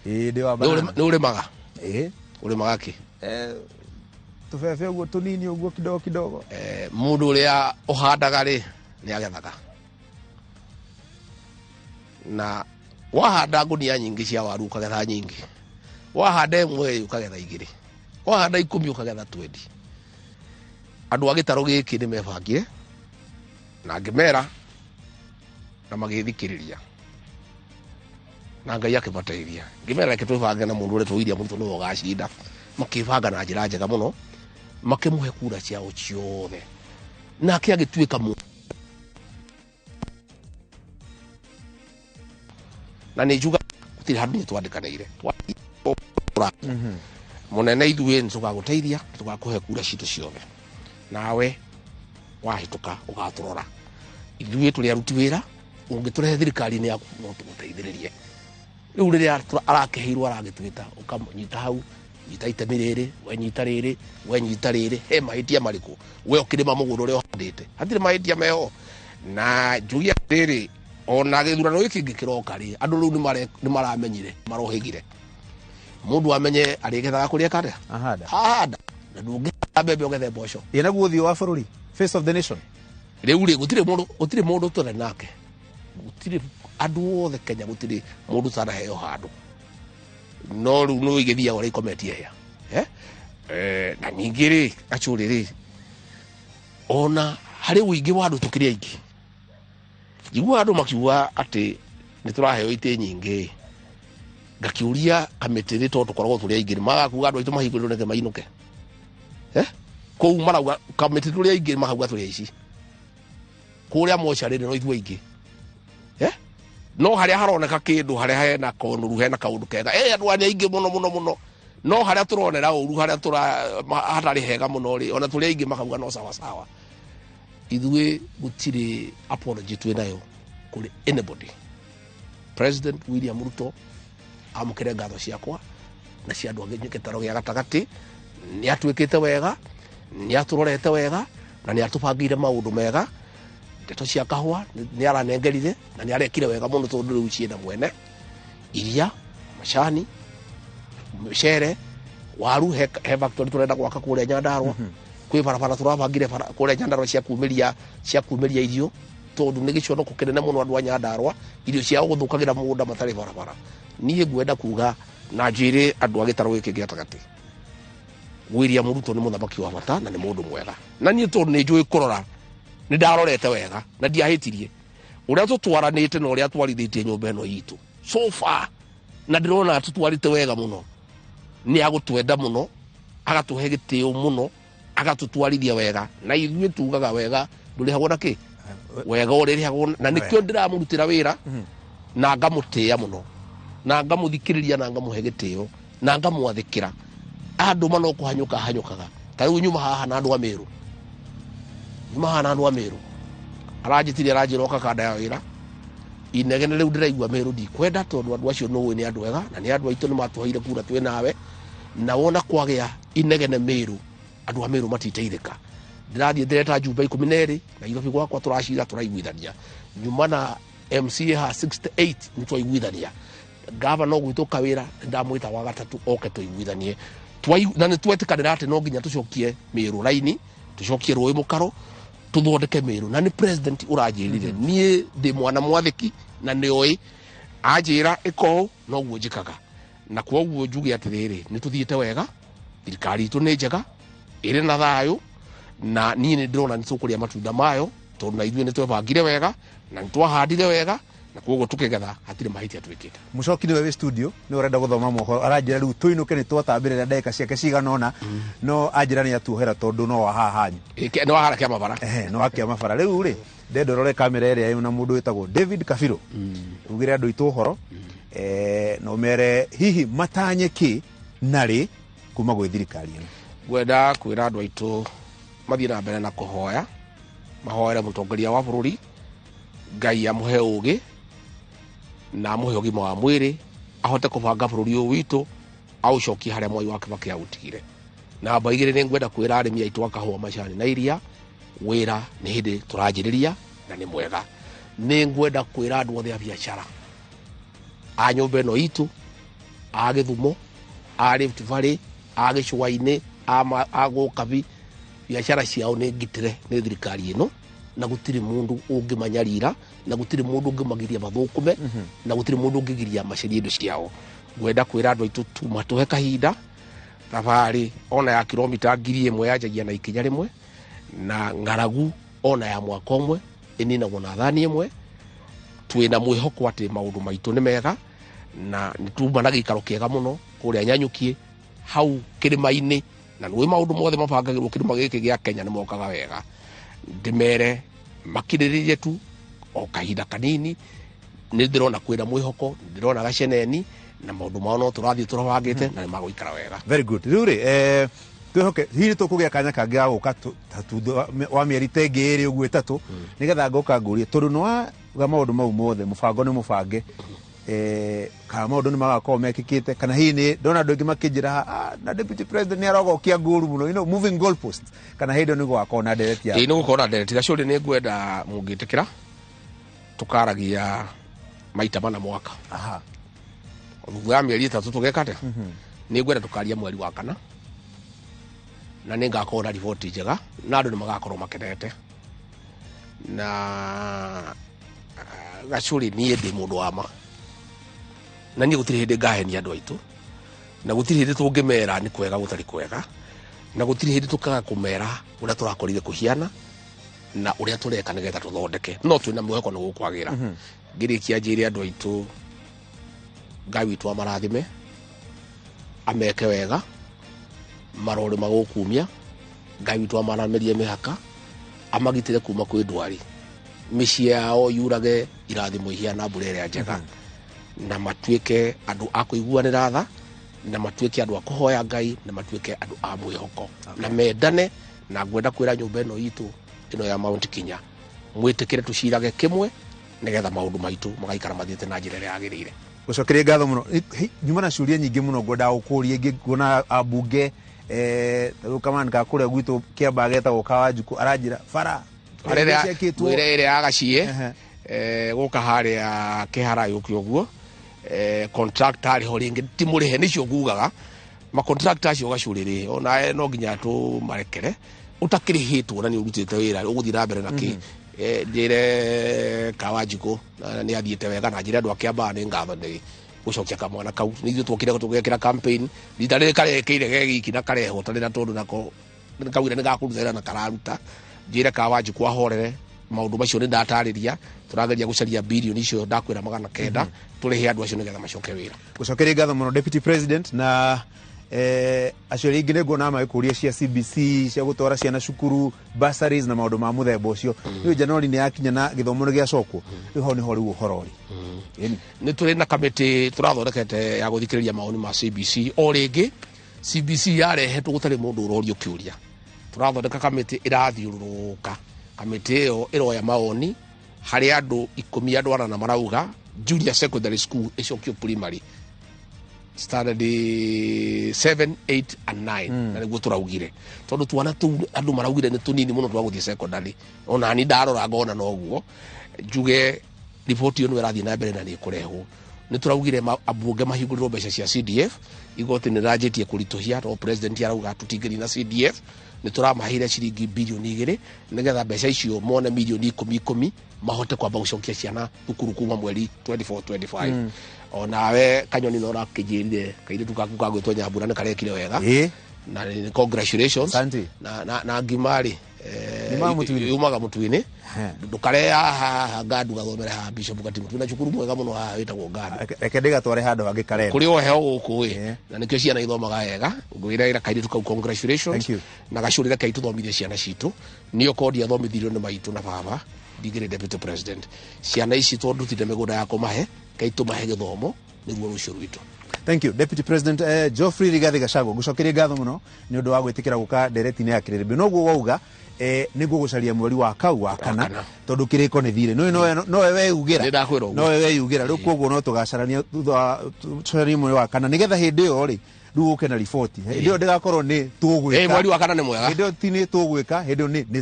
ndĩ wa banana nĩ ũrĩmaga ũrĩmaga kĩ tũbebe ũguo tũnini ũguo kidogo mũndũ ũrĩa ũhandaga rĩ nĩ agethaga na wahanda ngũnia nyingĩ cia waru ũkagetha nyingĩ wahanda ĩmwe ũkagetha 2 wahanda 10 ũkagetha 20 andũ a gĩtarũ gĩkĩ nĩ mebangie na ngĩmera na magĩthikĩrĩria na Ngai akĩmateithia ngĩmera reke twĩbange na mũndũ ũrĩa William Ruto nĩwe ũgacinda makĩbanga na njĩra njega mũno makemuhe kura ciao ciothe nake agituika na nä njuga gutiri handu nä twandäkanäire munene ithuä nä tå gagå teithia tå gakå he kura citå ciothe nawe wahätå ka å gatå rora ithuä tå rä aruti wä ra å ngä tå rehe thirikari-inä yaku no tå gå teithä rä rie rä u rä rä a arakä heirwo aragä twä ta å kanyita hau nyita itemi rä rä wenyita rä rä wenyita rä rä he mahä tia marä kå we å kä rä ma må gå rå å rä a å handä te hatirä mahä tia meho na njugia rä rä ona gä thurano gä kä ngä kä roka rä andå rä u nä maramenyire marohä gire må ndå amenye arä gethaga kå rä ekande ahanda na ndå ngä mbembe å gethe mboco ye naguo thio wa bå rå ri face of the nation rä u rä gå tirä må ndå tå nake gå tirä andå othe Kenya gå tirä må ndå tanaheo handå no rä u nä gä thiaga å rä ikometie hea na ningä rä acå rä rä ona harä å ingä wa andå tå kä rä aingä igua andå makiuga atä nä tå raheo itä nyingä ngakä å ria kamä tä rä tondå tå koragwo tå rä aingä magakuga andå aitå mahingå rä reke mainå ke kou marauga kamä tä tå rä aingä makauga tå rä aici kå rä a mocarä no ithuä aingä no harä a haroneka kä ndå harä a hena konå ru hena kaå ndå kega andå aya nä aingä må no må no må no no harä a tå ronera å ru harä a hatarä hega må no rä ona tå rä aingä makauga no sawasawa ithuä gå tirä apology twä nayo kå rä anybody President William Ruto amå kä re ngatho ciakwa na cia andå angä gä taro gä a gatagatä nä atuä kä te wega nä atå rorete wega na nä atå bangä ire maå ndå mega ndeto cia kahua nä aranengerire na nä arekire wega må no tondå rä u ciena mwene iria macani mcere waru he factory tå renda gwaka kå rä a Nyandarua kwä barabara tå rabangire kå rä a Nyandarua cia kumä ria irio tondå nä gä cionoko kä nene må no andå a Nyandarua irio ciao gå thå kagä ra må gå nda matarä barabara niä ngwenda kuga na njä rä andå a gä tarå gä kä gä atagatä William Ruto nä må thamaki wa bata na nä må ndå mwega na niä tondå nä njå ä kå rora nä ndarorete wega na ndiahä tirie å rä a tå twaranä te na å rä a twarithä tie nyå mba ä no itå sofa na ndä rona tå twarä te wega må no nä agå twenda må no agatå he gä tä o må no agatå twarithia wega na ithuä tugaga wega ndå rä hagwo na kä wega å rä rä hagwo na nä kä o ndä ramå rutä ra wä ra na ngamå tä a må no na ngamå thikä rä ria na ngamå he gä tä o na ngamwathä kä ra andå manokå hanyå ka hanyå kaga ta rä u nyuma haha na andå a mä rå nyuma haha na andå a mä rå aranjä tire aranjä roka kanda ya wä ra inegene rä u ndä raigua mä rå ndikwenda tondå andå acio nå nä andå ega na nä andå aitå nä matåheire kura twä nawe na wona kwagä a inegene mä rå andå a mä rå matiteithä ka ndä rathiä ndä reta njumba 12 na irobi gwakwa tå racira tå raiguithania nyuma na MCA ha 68 nä twaiguithania ngava no gwä tå ka wä ra nä ndamwä ta wa gatatå oke tå iguithanie na nä twetä kanä ra atä no nginya tå cokie mä rå raini tå cokie rå ä må karo tå thondeke mä rå na nä president å ranjä rire niä ndä mwana mwathäki na nä oä anjä ra ä ko noguo njä kaga na kwoguo njuge atä rä rä nä tå thiä te wega thirikari itå nä njega ä rä na thayå na niä nä ndä rona nä tå kå rä a matunda mayo tondå na ithuä nä twebangire wega na nä twahandire wega na kwoguo tå kä getha hatirä mahä tia twä kä te må coki nä we wä studio nä å renda gå thoma mohoro aranjä ra rä u tå inå ke nä twatambä rä ra ndagä ka ciake ciganona no anjä ra nä atuohera tondå no wahahanyu nä wahara kä a mabara no akä a mabara rä u rä ndenda rore kamera ä rä a na må ndå wä tagwo David Kabirũ ugä re andå aitå å horo no mere hihi matanye kä narä kuma gwä thirikari ä no ngwenda kwä ra andå aitå mathiä na mbere na kå hoya mahoere må tongoria wa bå rå ri Ngai amå he å gä na amå he å gima wa mwä rä ahote kå banga bå rå ri å witå aå cokie harä a Mwai wa Kibaki aå tigire namba 2 nä ngwenda kwä ra arä mi aitå a kahåa macani na iria wä ra nä hä ndä tå ranjä rä ria na nä mwega nä ngwenda kwä ra andå othe a biacara a nyå mba ä no itå a gä thumo a Rift Valley a gä cåa-inä a gå kabi biacara ciao nä ngitä re nä thirikari ä no na gå tirä må ndå å ngä manyarira na gå tirä må ndå å ngä magiria mathå kå me na gå tirä må ndå å ngä giria macerie indo ciao ngwenda kwä ra andå aitå tu matå he kahinda thabarä ona ya kilomita 1000 yanjagia na ikinya rĩmwe na ng'aragu ona ya mwaka ũmwe ĩninagwo na thani ĩmwe twĩna mwĩhoko atĩ maũndũ maitũ nĩ mega na nĩ tuma na gĩikaro kĩega mũno kũrĩa Nyanyuki hau kĩrĩma-inĩ na nĩ maũndũ mothe mabangagĩrwo kĩrĩma gĩkĩ gĩa Kenya nĩ mokaga wega ndĩmere makirĩrĩrie tu o kahinda kanini nĩ ndĩrona kwĩna mwĩhoko ndĩrona gaceneni na maũndũ mao no tũrathiĩ tũrabangĩte na nĩ magũikara wega. Very good. Rĩu rĩ twĩhoke hihi tũkũgĩa kanya kangĩ ga gũka wa mĩeri ta ĩngĩ ĩrĩ ũguo ĩtatũ nĩgetha ngoka ngũrie tondũ nĩ wauga maũndũ mau mothe mũbango nĩ mũbange kana maũndũ nĩ magakorwo mekĩkĩte kana hihi nĩ ndona andũ aingĩ makĩnjĩra na deputy president nĩ arogokia ngũru mũno moving goalpost kana hĩndĩ nĩ gũgakorwo na ndereti ya nĩ gũkorwo na ndereti gacũrĩ nĩ ngwenda mũngĩtĩkĩra tũkaragia maita mana mwaka thutha wa mĩeri ĩtatũ tũgeka atĩa nĩ ngwenda tũkaria mweri wa kana na nĩ ngakorwo na riboti njega na andũ nĩ magakorwo makenete na gacũrĩ niĩ ndĩ mũndũ wa ma na niĩ gũtirĩ hĩndĩ ngahenia andũ aitũ na gũtirĩ hĩndĩ tũngĩmera nĩ kwega gũtarĩ kwega na gũtirĩ hĩndĩ tũkaga kũmera ũrĩa tũrakorire kũhiana na ũrĩa tũreka nĩgetha tũthondeke no twĩna mwĩhoko nĩ gũkwagĩra ngĩrĩkia njĩre andũ aitũ Ngai witũ amarathime ameke wega marore magũkumia Ngai witũ amaramerie mĩhaka amagitĩre kuma kwĩ ndwari mĩciĩ yao yurage irathimo ihiana mbura ĩrĩa njega na matuĩke andũ a kũiguanĩra tha na matuĩke andũ a kũhoya Ngai na matuĩke andũ a mwĩhoko na mendane na ngwenda kwĩra nyũmba ĩno itũ ĩno ya Mount Kenya mwĩtĩkĩre tũcirage kĩmwe nĩgetha maũndũ maitũ magaikara mathiĩte na njĩra ĩrĩa yagĩrĩire. Gũcokeria ngatho mũno nyuma na ciũria nyingĩ mũno ngwenda gũkũria ingĩ kuona ambunge kama nĩgakũrĩa gwitũ Kĩamba getagwo Kawanjuku aranjĩra bara ĩrĩa yagacie gũka harĩa kĩhara yũkio ũguo contractor arĩho rĩngĩ timũrĩhe nĩcio ngugaga ma contractor acio gacũrĩrĩ ona no nginya tũmarekere ũtakĩrĩhĩtwo na nĩ ũrutĩte wĩra ũgũthiĩ na mbere na kĩ njĩre Kawanjuku nĩ athiĩte wega na njĩra andũ a Kĩamba nĩ ngatho nĩ gũcokia kamwana kau nĩ ithuĩ twokire tũgekĩra campaign rita rĩrĩ karekeire gegiki na karehotana tondũ nako kawira nĩ gakũruta na kararuta njĩre Kawanjuku ahorere maũndũ macio nĩ ndatarĩria tũrageria gũcaria bilioni icio ndakwĩra 900 tũrĩhe andũ acio nĩgetha macoke wĩra. Gũcokeria ngatho mũno deputy president na acio rĩngĩ nĩ nguona magĩkũria cia CBC cia gũtwara ciana cukuru bursaries na maũndũ ma mũthemba ũcio rĩu Januari nĩ yakinya na gĩthomo nĩ gĩacokwo rĩu hau nĩho rĩu ũhoro ũrĩ nĩ tũrĩ na kamĩtĩ tũrathondekete ya gũthikĩrĩria maoni ma CBC o rĩngĩ CBC yarehetwo gũtarĩ mũndũ ũrorio kĩũria tũrathondeka kamĩtĩ ĩrathiũrũrũka kamĩtĩ ĩyo ĩroya maoni harĩ andũ 10 andũ arana marauga junior secondary school ĩcokio primary standard 7, 8 and 9 na nĩguo tũraugire tondũ twana andũ maraugire nĩ tũnini mũno twagũthiĩ secondary ona ni ndarora ngona noguo njuge riboti ĩyo nĩ ĩrathiĩ na mbere na nĩ kũrehwo nĩ tũraugire ambunge mahingũrĩrwo mbeca cia CDF igoti nĩ ranjĩtie kũritũhia to president arauga tũtingĩri na CDF nĩ tũramahire ciringi bilioni 2 nĩgetha mbeca icio mone milioni 10 mahote kwamba gũcokia ciana thukuru kuma mweri 24-25 onawe kanyoni no rakĩnjĩrire kaire tukaku kagwĩtwo Nyambura nĩ karekire wega na congratulations na ngimari yumaga mũtu-inĩ ndũkareya haha Ngandu gathomere ha Bishop Gatimu twĩna cukuru mwega mũno haha wĩtagwo Ngandu reke ndĩgatware handũ hangĩ karere kũrĩ o heo gũkũ na nĩkĩo ciana ithomaga wega ngwĩra kaire tukau congratulations na gacũrĩre kai tũthomithie ciana citũ nĩyo kodi athomithirio nĩ maitũ na baba ndigĩrĩ deputy president ciana ici tondũ tinde mĩgũnda ya kũmahe kai tũmahe gĩthomo nĩguo rũciũ rwitũ. Thank you Deputy President Geoffrey Rigathi Gachagua gũcokeria ngatho mũno nĩ ũndũ wa gwĩtĩkĩra gũka ndereti-inĩ ya Kĩrĩrĩmbĩ noguo wauga nĩguo gũcaria mweri wa kau wa kana tondũ kĩrĩko nĩ thire nowe weyugĩra rĩu koguo no tũgacarania tũcarie mweri wa kana nĩgetha hĩndĩ ĩyo rĩ rĩu ũke na riboti hĩndĩ ĩyo ndĩgakorwo nĩ tũgwĩka mweri wa kana nĩ mwega hĩndĩ ĩyo ti nĩ tũgwĩka hĩndĩ ĩyo nĩ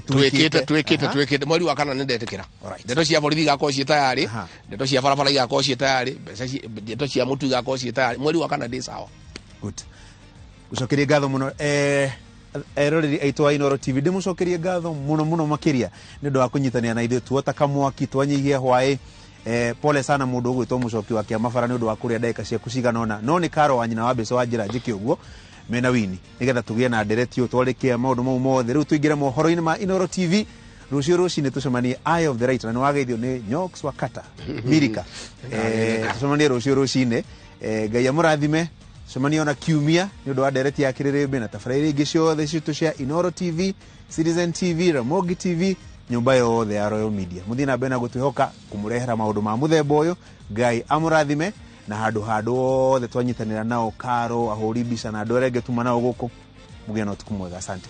twĩkĩte mweri wa kana nĩ ndetĩkĩra ndeto cia borithi igakorwo ciĩ tayarĩ ndeto cia barabara igakorwo ciĩ tayarĩ ndeto cia mũtu igakorwo ciĩ tayarĩ mweri wa kana ndĩ sawa. Good gũcokeria ngatho mũno eroreri aitũ wa Inooro TV ndĩmũcokerie ngatho mũno makĩria nĩ ũndũ wa kũnyitanĩra na ithuĩ tuota kamwaki twanyihie hwaĩ pole sana mũndũ ũgwĩtwo mũcoki wa kĩama bara nĩ ũndũ wa kũrĩa ndagĩka ciaku ciganona no nĩ Karo wa nyina wa mbeca wa njĩra njĩke ũguo mena wini nĩgetha tũgĩe na ndereti ũtwarĩkia maũndũ mau mothe rĩu tũingĩre mohoro-inĩ ma Inooro TV rũciũ rũcinĩ tũcemanie Eye of the Right na nĩ wageithio nĩ Nyox Wakata Mirika tũcemanie rũciũ rũcinĩ Ngai amũrathime Tucemanie ona kiumia ni undu wa ndereti ya Kiririmbi na tabarĩra ingĩ ciothe citu cia Inoro TV, Citizen TV, Ramogi TV, nyumba yothe ya Royal Media. Muthii na mbere gũtwĩhoka kumurehera maundu ma muthemba ũyũ. Ngai amũrathime na handũ othe twanyitanĩra nao Karo, ahũri mbica na andũ arĩa angĩ tuma nao gũkũ. Mugĩe na ũtukũ mwega. Asante.